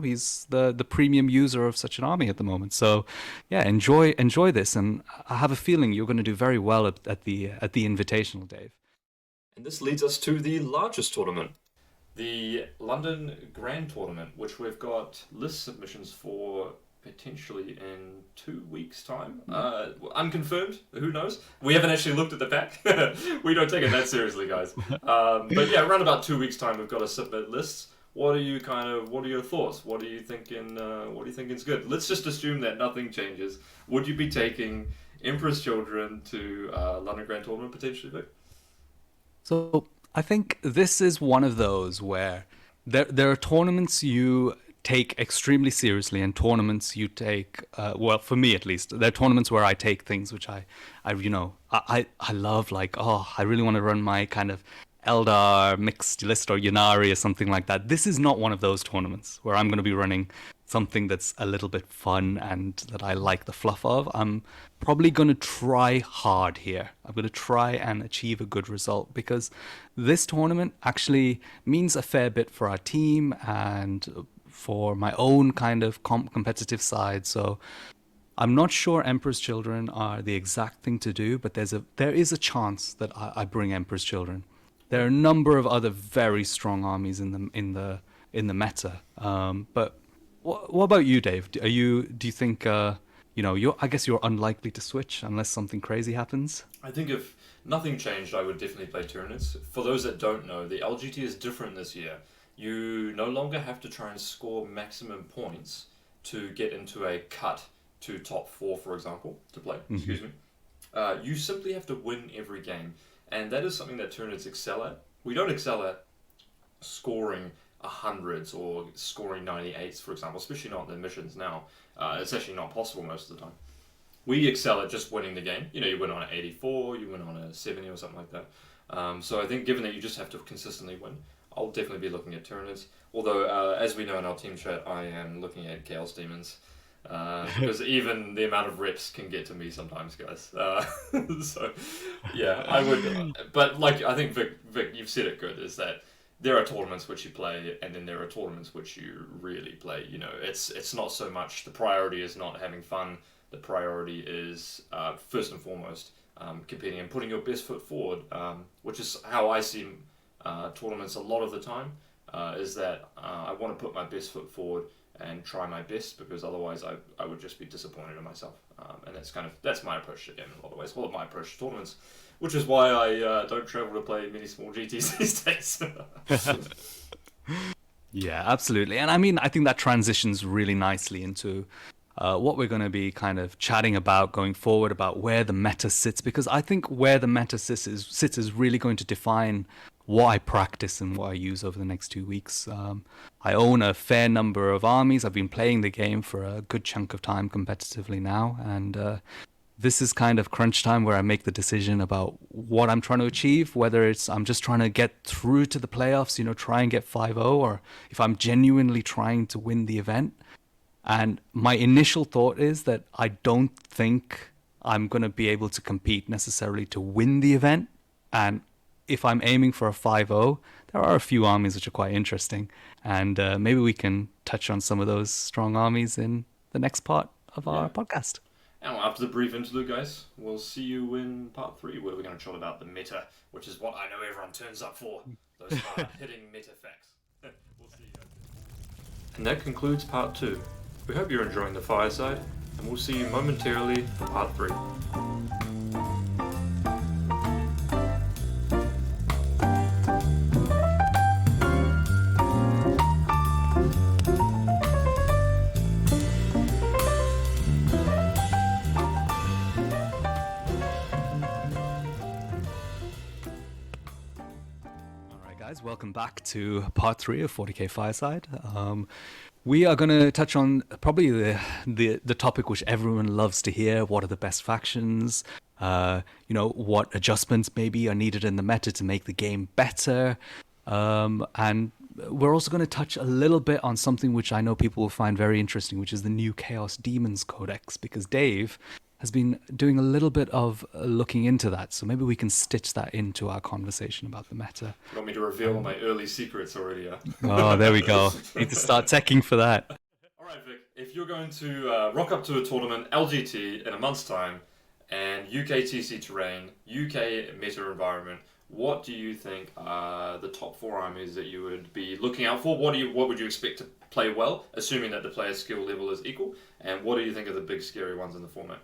he's the premium user of such an army at the moment. So, yeah, enjoy this, and I have a feeling you're going to do very well at the Invitational, Dave. And this leads us to the largest tournament, the London Grand Tournament, which we've got list submissions for potentially in 2 weeks' time. Unconfirmed, who knows? We haven't actually looked at the pack. We don't take it that seriously, guys. But yeah, around about 2 weeks' time, we've got to submit lists. What are your thoughts? What are you thinking? What do you think is good? Let's just assume that nothing changes. Would you be taking Empress Children to London Grand Tournament potentially, Vic? So I think this is one of those where there are tournaments you take extremely seriously, and tournaments you take well, for me at least, there are tournaments where I take things which I love, like, I really want to run my kind of Eldar mixed list or Yannari or something like that. This is not one of those tournaments where I'm going to be running something that's a little bit fun and that I like the fluff of. I'm probably going to try hard here. I'm going to try and achieve a good result, because this tournament actually means a fair bit for our team and for my own kind of competitive side. So I'm not sure Empress Children are the exact thing to do, but there is a chance that I bring Empress Children. There are a number of other very strong armies in the meta. But what about you, Dave? Do you think I guess you're unlikely to switch unless something crazy happens? I think if nothing changed, I would definitely play Tyranids. For those that don't know, the LGT is different this year. You no longer have to try and score maximum points to get into a cut to top 4, for example, to play. Mm-hmm. Excuse me. You simply have to win every game, and that is something that Tyranids excel at. We don't excel at scoring 100s or scoring 98s, for example, especially not in the missions now. It's actually not possible most of the time. We excel at just winning the game. You win on an 84, you win on a 70 or something like that. So I think given that you just have to consistently win, I'll definitely be looking at Tyranids. Although, as we know in our team chat, I am looking at Chaos Demons. Because even the amount of reps can get to me sometimes, guys. So, yeah, I would. But, I think, Vic, you've said it good, is that there are tournaments which you play, and then there are tournaments which you really play. It's not so much, the priority is not having fun. The priority is, first and foremost, competing and putting your best foot forward, which is how I see tournaments a lot of the time, is that I want to put my best foot forward and try my best, because otherwise I would just be disappointed in myself. And that's my approach to the game in a lot of ways. Well, my approach to tournaments, which is why I don't travel to play many small GTs these days. Yeah, absolutely. And I mean, I think that transitions really nicely into what we're going to be kind of chatting about going forward, about where the meta sits, because I think where the meta sits is really going to define what I practice and what I use over the next 2 weeks. I own a fair number of armies. I've been playing the game for a good chunk of time competitively now, and this is kind of crunch time where I make the decision about what I'm trying to achieve, whether it's I'm just trying to get through to the playoffs, try and get 5-0, or if I'm genuinely trying to win the event. And my initial thought is that I don't think I'm going to be able to compete necessarily to win the event. And if I'm aiming for a 5-0, there are a few armies which are quite interesting. And maybe we can touch on some of those strong armies in the next part of our podcast. And after the brief interlude, guys, we'll see you in part 3, where we're going to chat about the meta, which is what I know everyone turns up for. Those hard-hitting meta facts. We'll see you guys. And that concludes part 2. We hope you're enjoying the fireside, and we'll see you momentarily for part 3. Welcome back to part 3 of 40K Fireside. We are going to touch on probably the topic which everyone loves to hear. What are the best factions? What adjustments maybe are needed in the meta to make the game better? And we're also going to touch a little bit on something which I know people will find very interesting, which is the new Chaos Demons Codex, because Dave has been doing a little bit of looking into that. So maybe we can stitch that into our conversation about the meta. You want me to reveal my early secrets already? Oh, there we go. Need to start teching for that. All right, Vic. If you're going to rock up to a tournament, LGT, in a month's time, and UKTC terrain, UK meta environment, what do you think are the top 4 armies that you would be looking out for? What would you expect to play well, assuming that the player's skill level is equal? And what do you think are the big scary ones in the format?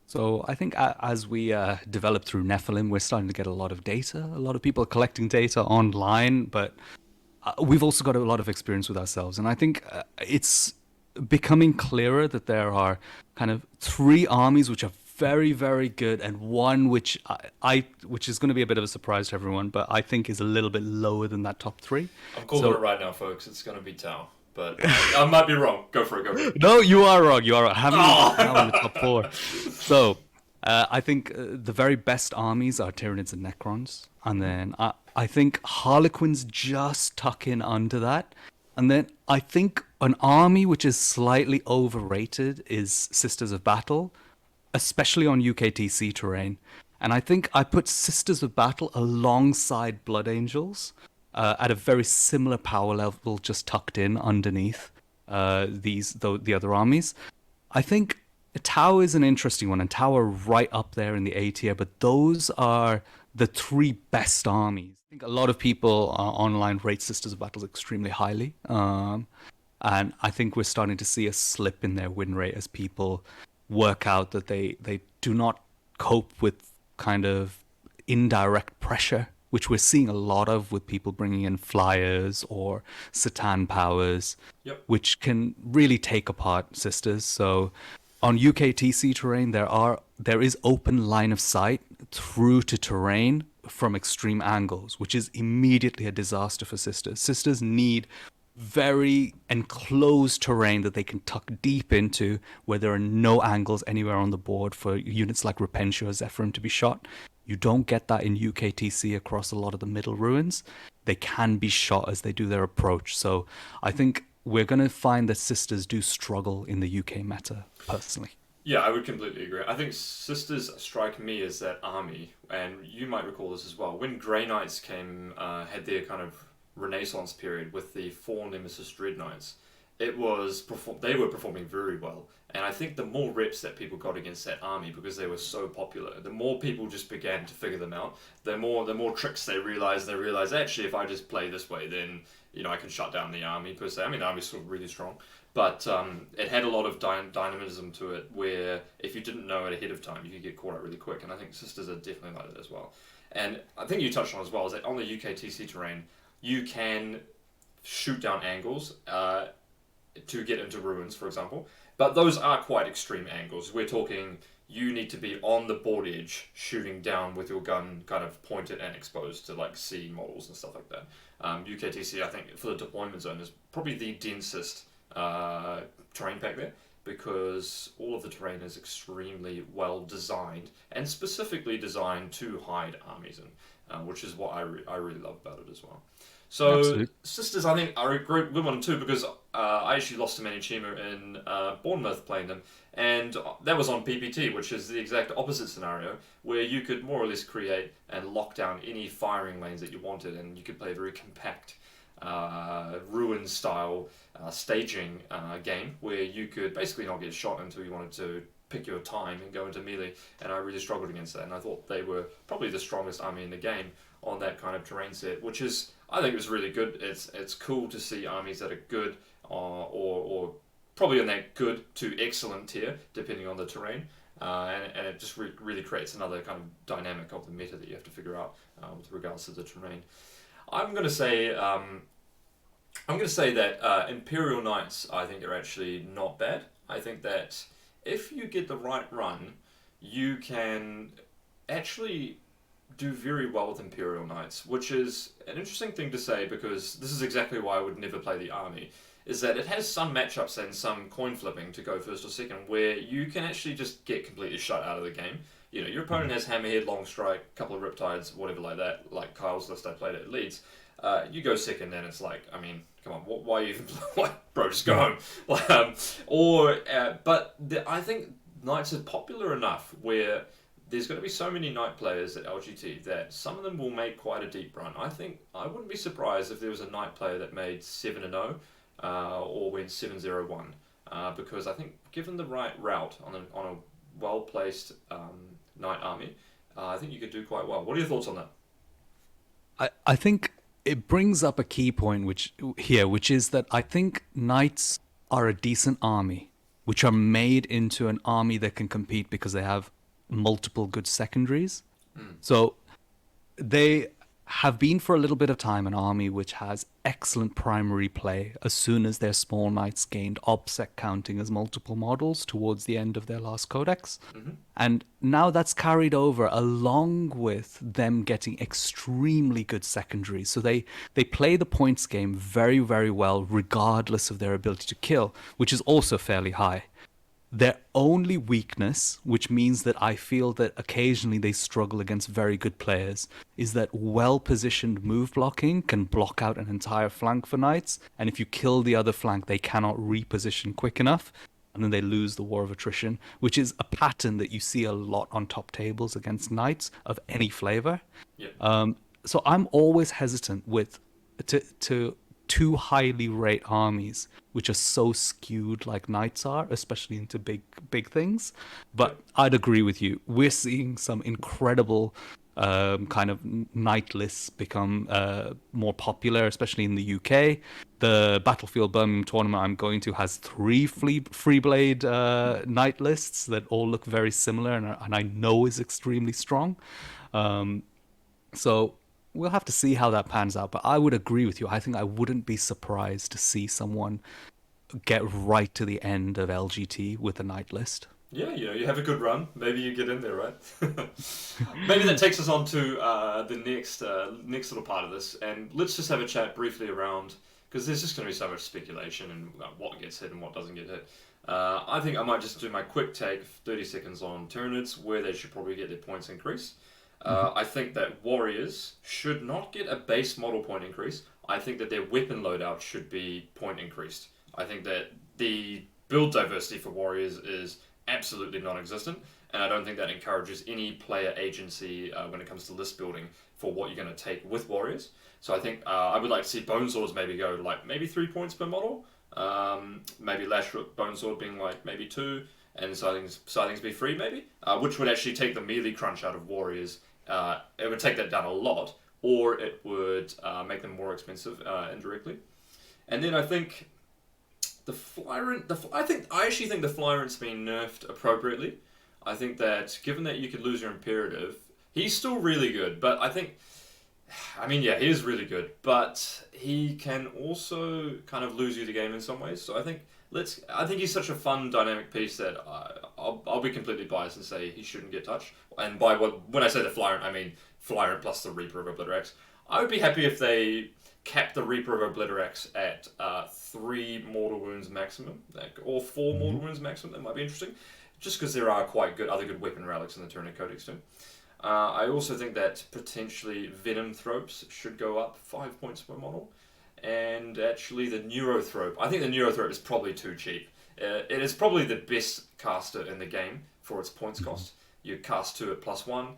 So I think as we develop through Nephilim, we're starting to get a lot of data. A lot of people are collecting data online, but we've also got a lot of experience with ourselves. And I think it's becoming clearer that there are kind of 3 armies which are very, very good, and one which which is going to be a bit of a surprise to everyone, but I think is a little bit lower than that top 3. I'm calling it right now, folks. It's going to be Tau. But I might be wrong. Go for it. No, you are wrong. You are wrong. Haven't now in the top 4. So I think the very best armies are Tyranids and Necrons. And then I think Harlequins just tuck in under that. And then I think an army which is slightly overrated is Sisters of Battle, especially on UKTC terrain. And I think I put Sisters of Battle alongside Blood Angels. At a very similar power level, just tucked in underneath the other armies. I think Tau is an interesting one, and Tau are right up there in the A tier, but those are the 3 best armies. I think a lot of people online rate Sisters of Battles extremely highly, and I think we're starting to see a slip in their win rate as people work out that they do not cope with kind of indirect pressure, which we're seeing a lot of with people bringing in flyers or Satan powers, which can really take apart Sisters. So on UKTC terrain, there is open line of sight through to terrain from extreme angles, which is immediately a disaster for Sisters. Sisters need very enclosed terrain that they can tuck deep into, where there are no angles anywhere on the board for units like Repentia or Zephyrim to be shot. You don't get that in UKTC across a lot of the middle ruins. They can be shot as they do their approach. So I think we're going to find that Sisters do struggle in the UK meta, personally. Yeah, I would completely agree. I think Sisters strike me as that army, and you might recall this as well. When Grey Knights had their kind of renaissance period with the 4 Nemesis Dread Knights, they were performing very well. And I think the more reps that people got against that army, because they were so popular, the more people just began to figure them out. The more tricks they realized, actually, if I just play this way, then I can shut down the army per se. I mean, the army's still really strong, but it had a lot of dynamism to it, where if you didn't know it ahead of time, you could get caught out really quick. And I think Sisters are definitely like that as well. And I think you touched on as well is that on the UKTC terrain, you can shoot down angles to get into ruins, for example. But those are quite extreme angles. We're talking you need to be on the board edge shooting down with your gun kind of pointed and exposed to like C models and stuff like that. UKTC, I think, for the deployment zone is probably the densest terrain pack there. because all of the terrain is extremely well designed and specifically designed to hide armies in, which is what I really love about it as well. So Absolutely. Sisters, I think, are a great good one too, because I actually lost to Manichima in Bournemouth playing them, and that was on PPT, which is the exact opposite scenario, where you could more or less create and lock down any firing lanes that you wanted, and you could play a very compact ruin style staging game where you could basically not get shot until you wanted to pick your time and go into melee, and I really struggled against that, and I thought they were probably the strongest army in the game on that kind of terrain set, which is, I think, it was really good. It's cool to see armies that are good or probably in that good to excellent tier, depending on the terrain, and it just really creates another kind of dynamic of the meta that you have to figure out with regards to the terrain. I'm going to say that Imperial Knights, I think, are actually not bad. I think that if you get the right run, you can actually do very well with Imperial Knights, which is an interesting thing to say, because this is exactly why I would never play the army, is that it has some matchups and some coin flipping to go first or second where you can actually just get completely shut out of the game. You know, your opponent has Hammerhead, Long Strike, couple of Riptides, whatever like that, like Kyle's list I played at Leeds. You go second and it's like, I mean, come on, why even, bro, just go home. I think Knights are popular enough where there's going to be so many Knight players at LGT that some of them will make quite a deep run. I think I wouldn't be surprised if there was a Knight player that made 7-0 or went 7-0-1, because I think given the right route on a well-placed Knight army, I think you could do quite well. What are your thoughts on that? I think it brings up a key point which is that I think Knights are a decent army, which are made into an army that can compete because they have multiple good secondaries. So they have been for a little bit of time an army which has excellent primary play as soon as their small knights gained obsec counting as multiple models towards the end of their last codex. And now that's carried over along with them getting extremely good secondaries. So they play the points game very, very well regardless of their ability to kill, which is also fairly high. Their only weakness, which means that I feel that occasionally they struggle against very good players, is that well-positioned move blocking can block out an entire flank for Knights, and if you kill the other flank, they cannot reposition quick enough, and then they lose the war of attrition, which is a pattern that you see a lot on top tables against Knights of any flavor. Yeah. So I'm always hesitant to too highly rate armies which are so skewed like Knights are, especially into big things. But I'd agree with you. We're seeing some incredible kind of Knight lists become more popular, especially in the UK. The Battlefield Birmingham tournament I'm going to has 3 Freeblade Knight lists that all look very similar and I know is extremely strong. So we'll have to see how that pans out, but I would agree with you. I think I wouldn't be surprised to see someone get right to the end of LGT with a Knight list. Yeah, you have a good run. Maybe you get in there, right? Maybe that takes us on to the next little part of this, and let's just have a chat briefly around, because there's just going to be so much speculation and what gets hit and what doesn't get hit. I think I might just do my quick take, 30 seconds on Tyranids, where they should probably get their points increased. I think that Warriors should not get a base model point increase. I think that their weapon loadout should be point increased. I think that the build diversity for Warriors is absolutely non-existent, and I don't think that encourages any player agency when it comes to list building for what you're going to take with Warriors. So I think I would like to see Bone Swords maybe go like maybe 3 points per model, maybe Lashroot Bone Sword being like maybe 2, and Scythings be 3 maybe, which would actually take the melee crunch out of Warriors. It would take that down a lot, or it would make them more expensive indirectly. And then I think the Flyrant, I actually think the Flyrant's been nerfed appropriately. I think that given that you could lose your Imperative, he's still really good, but he is really good, but he can also kind of lose you the game in some ways. So I think he's such a fun dynamic piece that I'll be completely biased and say he shouldn't get touched. And when I say the Flyrant, I mean Flyrant plus the Reaper of Obliterax. I would be happy if they cap the Reaper of Obliterax at 3 mortal wounds maximum, or 4 mortal wounds maximum. That might be interesting, just because there are quite good other good weapon relics in the Tyranid Codex too. I also think that potentially Venom Thropes should go up 5 points per model, and actually the Neurothrope. I think the Neurothrope is probably too cheap. It is probably the best caster in the game for its points cost. You cast 2 at +1.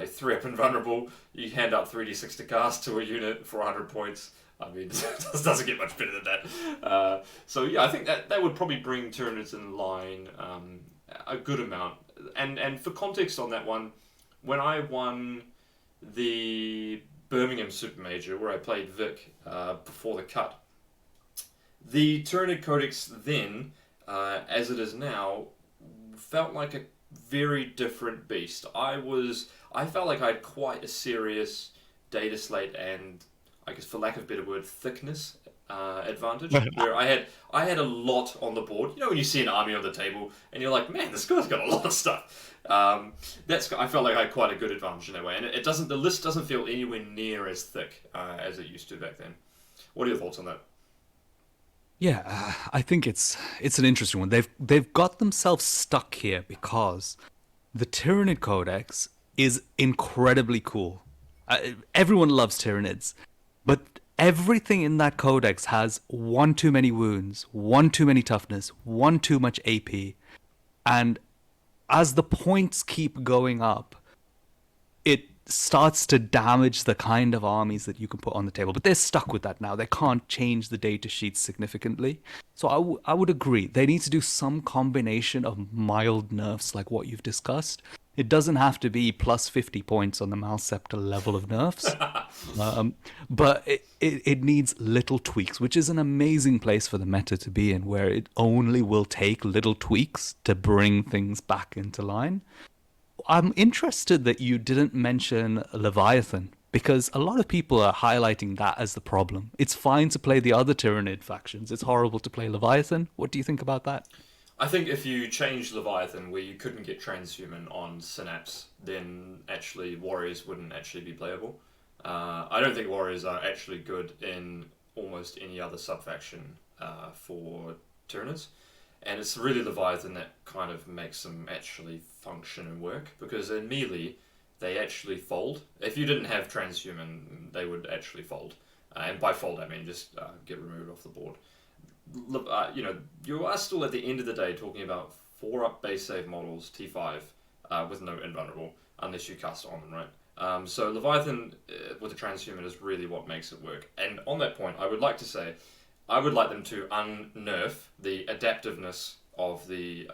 3 up invulnerable, you hand out 3d6 to cast to a unit for 100 points. I mean, it doesn't get much better than that. So yeah, I think that would probably bring Tyranids in line a good amount. And for context on that one, when I won the Birmingham Super Major, where I played Vic before the cut, the Tyranid Codex then, as it is now, felt like a very different beast. I felt like I had quite a serious data slate and, I guess for lack of a better word, thickness advantage, where I had a lot on the board. You know, when you see an army on the table and you're like, man, this guy's got a lot of stuff. I felt like I had quite a good advantage in that way, and the list doesn't feel anywhere near as thick as it used to back then. What are your thoughts on that? Yeah, I think it's an interesting one. They've got themselves stuck here because the Tyranid Codex is incredibly cool. Everyone loves Tyranids, but everything in that codex has 1 too many wounds, 1 too many toughness, 1 too much AP, and as the points keep going up, it starts to damage the kind of armies that you can put on the table. But they're stuck with that now. They can't change the data sheets significantly. So I would agree. They need to do some combination of mild nerfs like what you've discussed. It doesn't have to be plus 50 points on the Malceptor level of nerfs. But it needs little tweaks, which is an amazing place for the meta to be in, where it only will take little tweaks to bring things back into line. I'm interested that you didn't mention Leviathan, because a lot of people are highlighting that as the problem. It's fine to play the other Tyranid factions. It's horrible to play Leviathan. What do you think about that? I think if you change Leviathan where you couldn't get transhuman on Synapse, then actually Warriors wouldn't actually be playable. I don't think Warriors are actually good in almost any other subfaction for Tyranids. And it's really Leviathan that kind of makes them actually function and work, because in melee, they actually fold. If you didn't have transhuman, they would actually fold. And by fold, I mean just get removed off the board. You are still at the end of the day talking about 4-up base save models, T5, with no invulnerable, unless you cast on them, right? So Leviathan with the transhuman is really what makes it work. And on that point, I would like to say, I would like them to unnerf the adaptiveness of the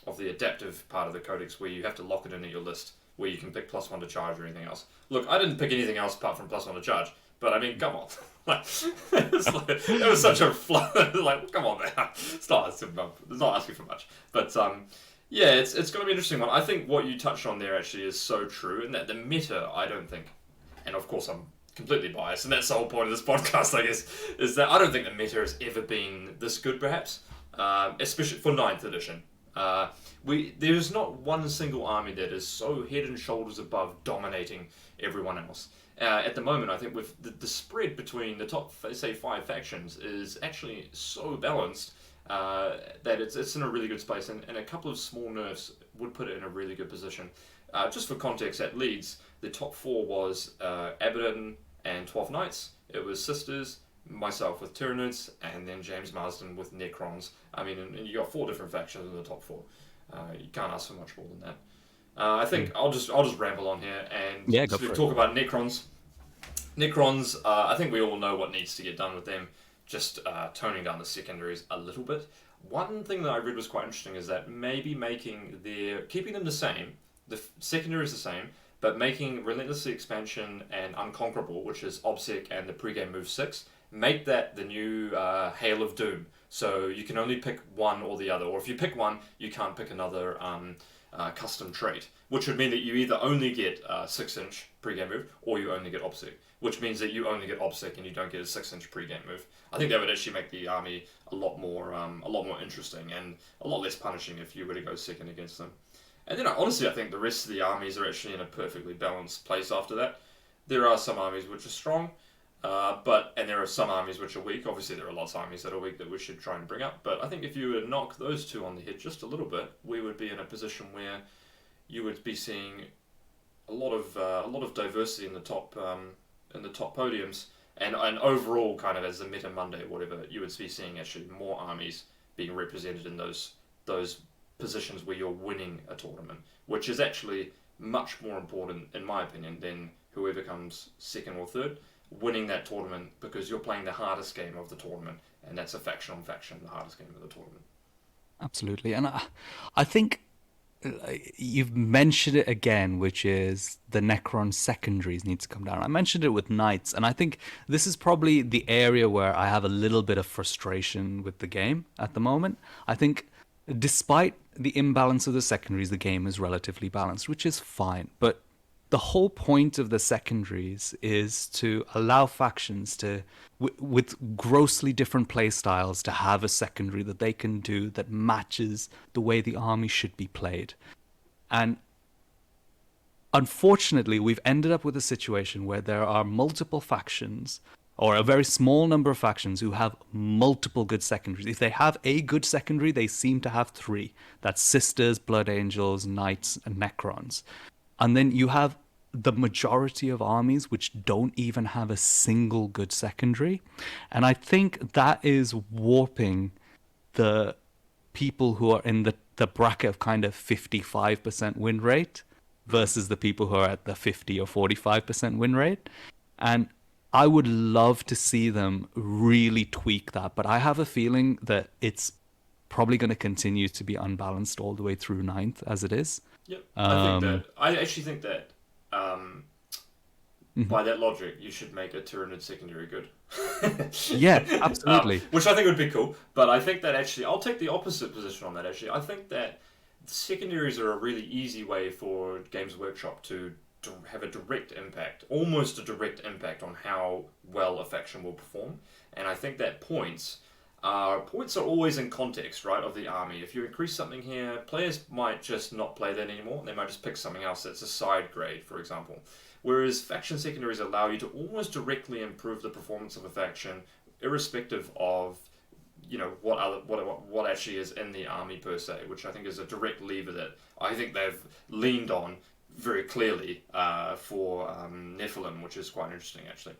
adaptive part of the codex, where you have to lock it into your list, where you can pick +1 to charge or anything else. Look, I didn't pick anything else apart from +1 to charge, but I mean, come on. It was such a like, come on, man. It's not asking for much. But yeah, it's going to be an interesting one. I think what you touched on there actually is so true, and that the meta, I don't think, and of course I'm completely biased, and that's the whole point of this podcast, I guess, is that I don't think the meta has ever been this good, perhaps, especially for 9th edition. There's not one single army that is so head and shoulders above dominating everyone else. At the moment, I think with the spread between the top, say, 5 factions is actually so balanced that it's in a really good space, and a couple of small nerfs would put it in a really good position. Just for context, at Leeds, the top 4 was Abaddon and 12 Knights. It was Sisters, myself with Tyranids, and then James Marsden with Necrons. I mean, and you got 4 different factions in the top 4. You can't ask for much more than that. I think I'll just ramble on here and talk about Necrons. Necrons, I think we all know what needs to get done with them. Just toning down the secondaries a little bit. One thing that I read was quite interesting is that maybe keeping them the same, the secondaries the same, but making Relentlessly Expansion and Unconquerable, which is OBSEC and the pregame move 6, make that the new Hail of Doom. So you can only pick one or the other, or if you pick one, you can't pick another custom trait, which would mean that you either only get a 6-inch pregame move, or you only get OBSEC, which means that you only get OBSEC and you don't get a 6-inch pregame move. I think that would actually make the army a lot more interesting and a lot less punishing if you were to go second against them. And then honestly, I think the rest of the armies are actually in a perfectly balanced place after that. There are some armies which are strong, And there are some armies which are weak. Obviously, there are lots of armies that are weak that we should try and bring up. But I think if you would knock those two on the head just a little bit, we would be in a position where you would be seeing a lot of diversity in the top podiums, and overall, kind of as the meta Monday or whatever, you would be seeing actually more armies being represented in those positions where you're winning a tournament, which is actually much more important, in my opinion, than whoever comes second or third. Winning that tournament, because you're playing the hardest game of the tournament, and that's a faction on faction, the hardest game of the tournament. Absolutely. And I think you've mentioned it again, which is the Necron secondaries need to come down. I mentioned it with Knights, and I think this is probably the area where I have a little bit of frustration with the game at the moment. I think despite the imbalance of the secondaries, the game is relatively balanced, which is fine. But the whole point of the secondaries is to allow factions to, with grossly different play styles, to have a secondary that they can do that matches the way the army should be played. And unfortunately, we've ended up with a situation where there are multiple factions, or a very small number of factions, who have multiple good secondaries. If they have a good secondary, they seem to have three. That's Sisters, Blood Angels, Knights, and Necrons. And then you have the majority of armies which don't even have a single good secondary. And I think that is warping the people who are in the bracket of kind of 55% win rate versus the people who are at the 50 or 45% win rate. And I would love to see them really tweak that. But I have a feeling that it's probably going to continue to be unbalanced all the way through ninth as it is. Yep, I actually think that by that logic, you should make a Tyranid secondary good. Yeah, absolutely. Which I think would be cool, but I think that actually, I'll take the opposite position on that actually. I think that secondaries are a really easy way for Games Workshop to have a direct impact, almost a direct impact on how well a faction will perform. And I think that points are always in context, right, of the army. If you increase something here, players might just not play that anymore. They might just pick something else that's a side grade, for example. Whereas faction secondaries allow you to almost directly improve the performance of a faction, irrespective of, you know, what actually is in the army per se, which I think is a direct lever that I think they've leaned on very clearly for Nephilim, which is quite interesting actually.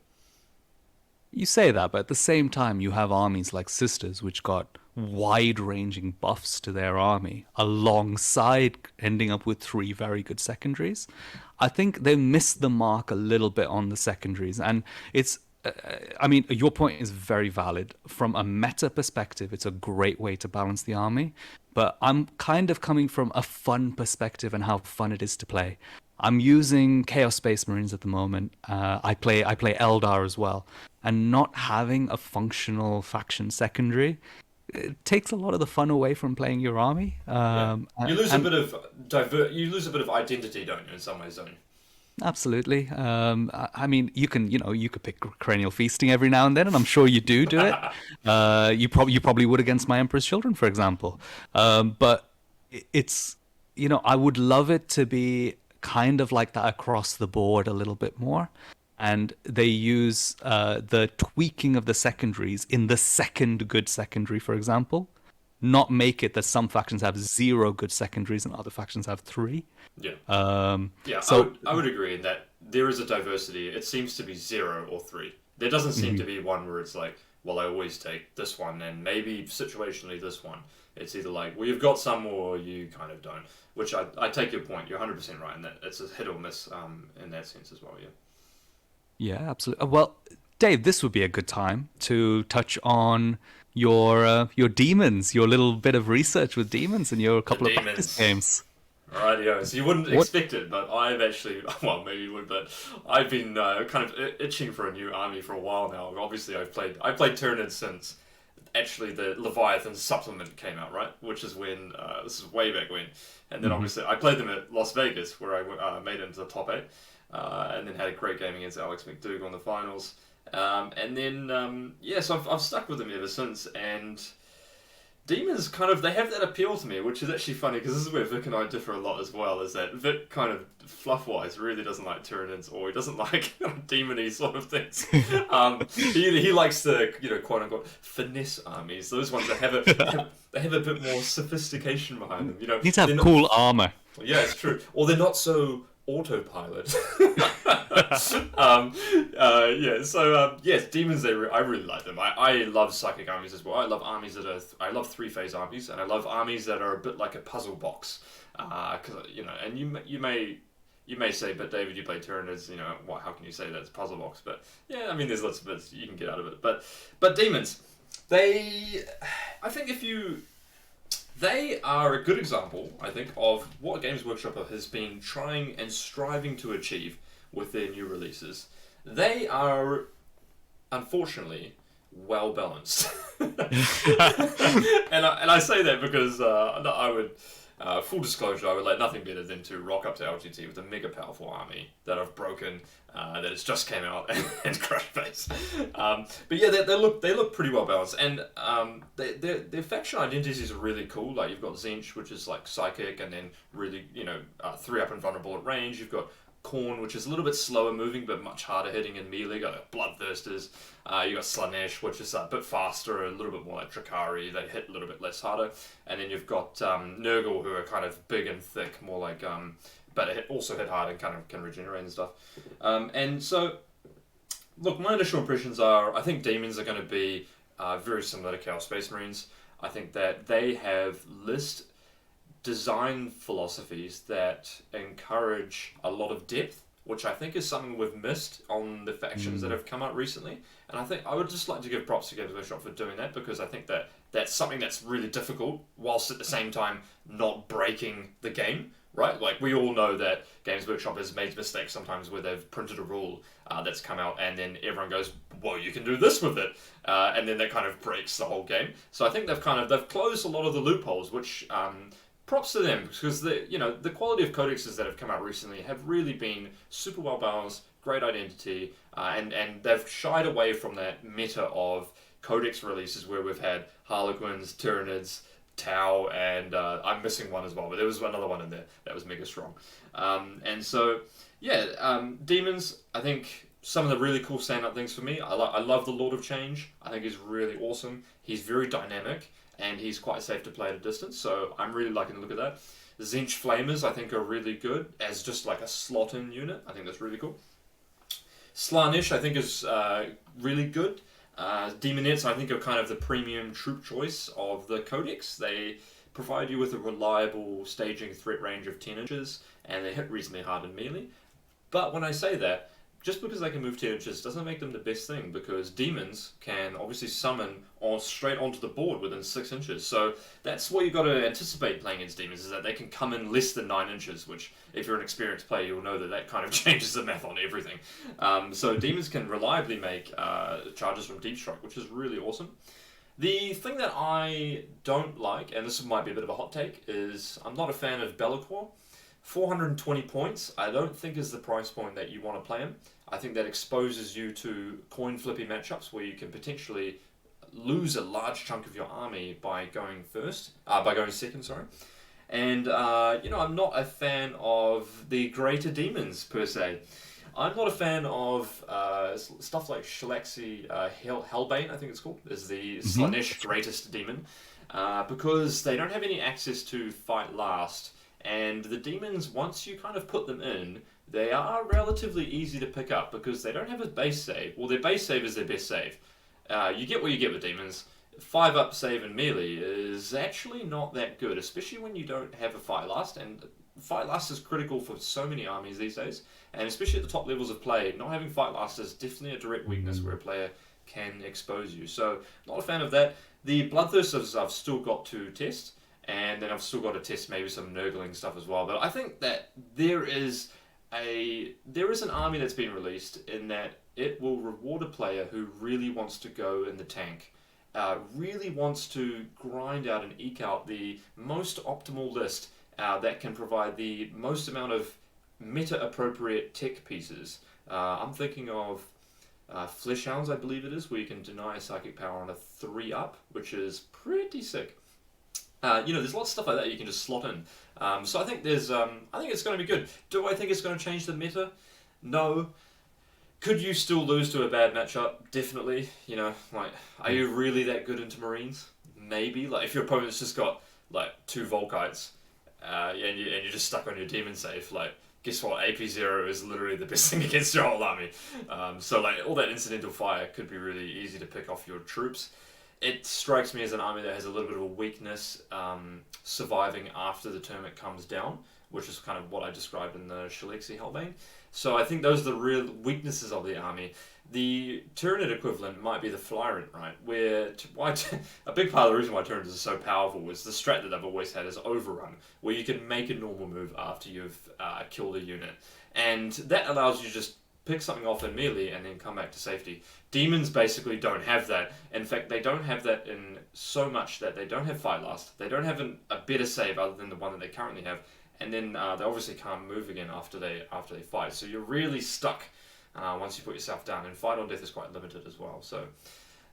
You say that, but at the same time, you have armies like Sisters, which got wide-ranging buffs to their army, alongside ending up with three very good secondaries. I think they missed the mark a little bit on the secondaries, and it's. I mean, your point is very valid. From a meta perspective, it's a great way to balance the army, but I'm kind of coming from a fun perspective and how fun it is to play. I'm using Chaos Space Marines at the moment. I play Eldar as well, and not having a functional faction secondary, it takes a lot of the fun away from playing your army. You lose a bit of identity, don't you? In some ways, don't you? Absolutely. I mean, you could pick cranial feasting every now and then, and I'm sure you do it. You probably would against my Empress Children, for example. But it's, I would love it to be kind of like that across the board a little bit more. And they use the tweaking of the secondaries in the second good secondary, for example. Not make it that some factions have 0 good secondaries and other factions have 3. Yeah. So I would agree in that there is a diversity. It seems to be 0 or 3. There doesn't seem to be one where it's like, well, I always take this one and maybe situationally this one. It's either like, well, you've got some or you kind of don't. Which I take your point. You're 100% right in that. It's a hit or miss in that sense as well, yeah. Yeah, absolutely. Well, Dave, this would be a good time to touch on your demons, your little bit of research with demons and your couple of practice games. Right, yeah. So you wouldn't expect it, but I've actually, well, maybe you would, but I've been kind of itching for a new army for a while now. Obviously, I played Tyranids since actually the Leviathan supplement came out, right? Which is when, this is way back when. And then obviously I played them at Las Vegas, where I made it into the top 8. And then had a great game against Alex McDougall in the finals. And then, so I've stuck with them ever since. And Demons kind of, they have that appeal to me, which is actually funny because this is where Vic and I differ a lot as well, is that Vic kind of, fluff-wise, really doesn't like Tyranids, or he doesn't like demon-y sort of things. He likes the, quote-unquote, finesse armies, those ones that have a bit more sophistication behind them. Need to have cool armor. Yeah, it's true. Or they're not so autopilot. Yes, demons. I really like them. I love psychic armies as well. I love armies I love 3-phase armies, and I love armies that are a bit like a puzzle box. Because and you may say, but David, you play Tyranids. How can you say that's a puzzle box? But yeah, I mean, there's lots of bits you can get out of it. But demons, they are a good example, I think, of what Games Workshop has been trying and striving to achieve with their new releases. They are, unfortunately, well balanced. and I say that because I would, full disclosure, I would like nothing better than to rock up to LGT with a mega powerful army that I've broken, that has just came out and crash base. But yeah, they look pretty well balanced, and their faction identities are really cool. Like you've got Zinch, which is like psychic, and then really 3-up and vulnerable at range. You've got Khorne, which is a little bit slower moving but much harder hitting in melee. You got Bloodthirsters. You got Slanesh, which is a bit faster, a little bit more like Drakari. They hit a little bit less harder. And then you've got Nurgle, who are kind of big and thick, more like but it also hit hard and kind of can regenerate and stuff. And so, look, my initial impressions are, I think demons are going to be very similar to Chaos Space Marines. I think that they have list design philosophies that encourage a lot of depth, which I think is something we've missed on the factions that have come out recently. And I think I would just like to give props to Games Workshop for doing that, because I think that that's something that's really difficult, whilst at the same time not breaking the game, right? Like, we all know that Games Workshop has made mistakes sometimes where they've printed a rule that's come out, and then everyone goes, well, you can do this with it. And then that kind of breaks the whole game. So I think they've closed a lot of the loopholes, which props to them, because the quality of codexes that have come out recently have really been super well balanced, great identity, and they've shied away from that meta of codex releases where we've had Harlequins, Tyranids, Tau, and I'm missing one as well, but there was another one in there that was mega strong. And so, demons, I think some of the really cool stand-up things for me, I love the Lord of Change. I think he's really awesome. He's very dynamic, and he's quite safe to play at a distance, so I'm really liking to look at that. Zinch Flamers, I think, are really good as just like a slot-in unit. I think that's really cool. Slanesh, I think, is really good. Demonettes, I think, are kind of the premium troop choice of the Codex. They provide you with a reliable staging threat range of 10 inches, and they hit reasonably hard in melee. But when I say that, just because they can move 10 inches doesn't make them the best thing, because demons can obviously summon straight onto the board within 6 inches. So that's what you've got to anticipate playing against demons, is that they can come in less than 9 inches, which, if you're an experienced player, you'll know that kind of changes the math on everything. So demons can reliably make charges from deep strike, which is really awesome. The thing that I don't like, and this might be a bit of a hot take, is I'm not a fan of Be'lakor. 420 points, I don't think is the price point that you want to play him. I think that exposes you to coin flippy matchups where you can potentially lose a large chunk of your army by going second, sorry. And I'm not a fan of the greater demons per se. I'm not a fan of stuff like Shalaxi Hellbane, I think it's called, is the Slanesh greatest demon, because they don't have any access to fight last. And the demons, once you kind of put them in, they are relatively easy to pick up because they don't have a base save. Well, their base save is their best save. You get what you get with demons. 5-up save in melee is actually not that good, especially when you don't have a fight last. And fight last is critical for so many armies these days. And especially at the top levels of play, not having fight last is definitely a direct weakness where a player can expose you. So, not a fan of that. The Bloodthirsters I've still got to test. And then I've still got to test maybe some Nurgling stuff as well. But I think that there is an army that's been released in that it will reward a player who really wants to go in the tank, really wants to grind out and eke out the most optimal list that can provide the most amount of meta-appropriate tech pieces. I'm thinking of Fleshhounds, I believe it is, where you can deny a psychic power on a 3-up, which is pretty sick. There's lots of stuff like that you can just slot in. So I think I think it's going to be good. Do I think it's going to change the meta? No. Could you still lose to a bad matchup? Definitely. Are you really that good into Marines? Maybe. Like, if your opponent's just got, like, 2 Volkites, and you're just stuck on your demon save, like, guess what? AP0 is literally the best thing against your whole army. So, like, all that incidental fire could be really easy to pick off your troops. It strikes me as an army that has a little bit of a weakness surviving after the tournament comes down, which is kind of what I described in the Shilexi Hellbane. So I think those are the real weaknesses of the army. The Tyranid equivalent might be the Flyrant, right? Where a big part of the reason why Tyranids are so powerful is the strat that they've always had is Overrun, where you can make a normal move after you've killed a unit. And that allows you to just pick something off in melee and then come back to safety. Demons basically don't have that. In fact, they don't have that in so much that they don't have Fight Last. They don't have a better save other than the one that they currently have. And then they obviously can't move again after they fight. So you're really stuck once you put yourself down. And fight on death is quite limited as well. So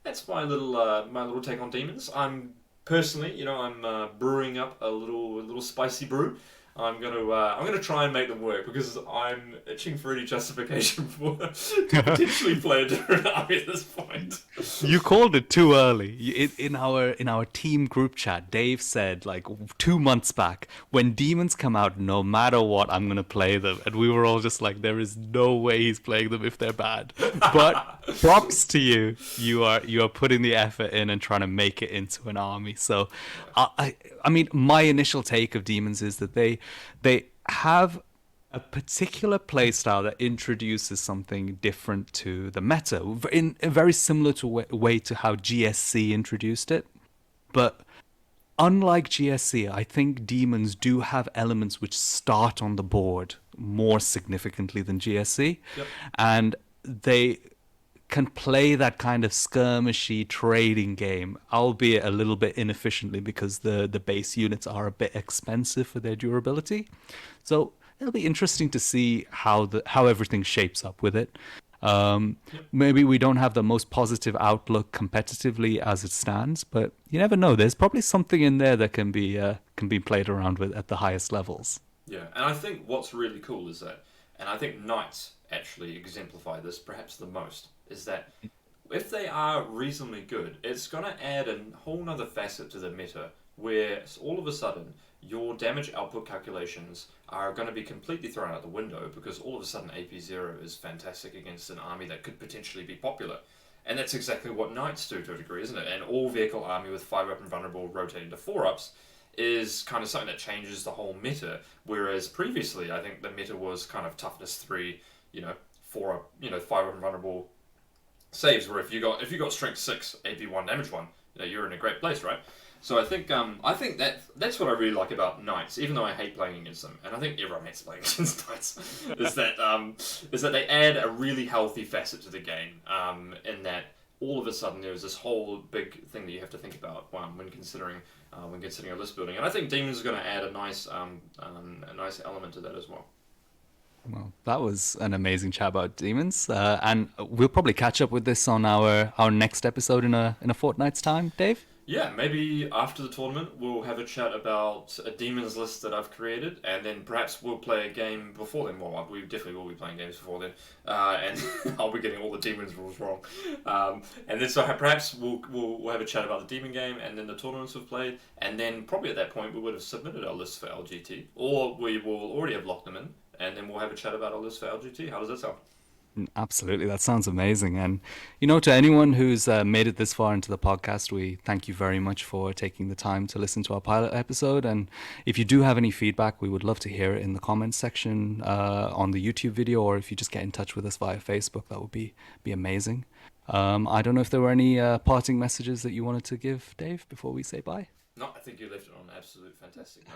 that's my little take on demons. I'm personally, I'm brewing up a little spicy brew. I'm gonna try and make them work because I'm itching for any justification for to potentially play a different army at this point. You called it too early. In our team group chat, Dave said like 2 months back, when demons come out, no matter what, I'm gonna play them, and we were all just like, there is no way he's playing them if they're bad. But props to you. You are putting the effort in and trying to make it into an army. So, I mean, my initial take of demons is that they have a particular playstyle that introduces something different to the meta, in a very similar way to how GSC introduced it. But unlike GSC, I think demons do have elements which start on the board more significantly than GSC. Yep. And they can play that kind of skirmishy trading game, albeit a little bit inefficiently because the base units are a bit expensive for their durability. So it'll be interesting to see how everything shapes up with it. Maybe we don't have the most positive outlook competitively as it stands, but you never know. There's probably something in there that can be played around with at the highest levels. Yeah, and I think what's really cool is that, and I think Knights actually exemplify this perhaps the most, is that if they are reasonably good, it's going to add a whole nother facet to the meta where all of a sudden your damage output calculations are going to be completely thrown out the window because all of a sudden AP0 is fantastic against an army that could potentially be popular. And that's exactly what Knights do to a degree, isn't it? An all-vehicle army with 5-weapon vulnerable rotating to 4-ups is kind of something that changes the whole meta, whereas previously I think the meta was kind of toughness 3, 4-up, 5-weapon vulnerable saves, where if you got strength 6, AP 1, damage 1, you're in a great place, right? So I think that's what I really like about Knights, even though I hate playing against them, and I think everyone hates playing against Knights, is that they add a really healthy facet to the game, in that all of a sudden there's this whole big thing that you have to think about when considering a list building, and I think Demons is going to add a nice element to that as well. Well, that was an amazing chat about demons, and we'll probably catch up with this on our next episode in a fortnight's time, Dave. Yeah, maybe after the tournament we'll have a chat about a demons list that I've created, and then perhaps we'll play a game before then. Well, we definitely will be playing games before then, and I'll be getting all the demons rules wrong. And then so perhaps we'll have a chat about the demon game and then the tournaments we've played, and then probably at that point we would have submitted our lists for LGT, or we will already have locked them in, and then we'll have a chat about our list for LGT. How does that sound? Absolutely, that sounds amazing. And to anyone who's made it this far into the podcast, we thank you very much for taking the time to listen to our pilot episode. And if you do have any feedback, we would love to hear it in the comments section on the YouTube video, or if you just get in touch with us via Facebook, that would be amazing. I don't know if there were any parting messages that you wanted to give, Dave, before we say bye. No, I think you left it on an absolute fantastic note.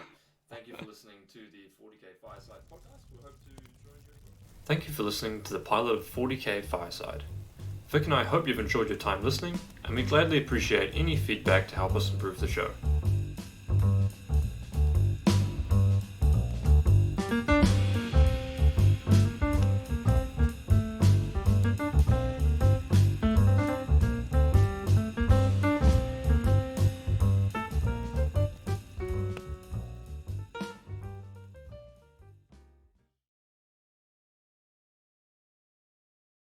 Thank you for listening to the 40K Fireside podcast. We hope to join you again. Thank you for listening to the pilot of 40K Fireside. Vic and I hope you've enjoyed your time listening, and we gladly appreciate any feedback to help us improve the show.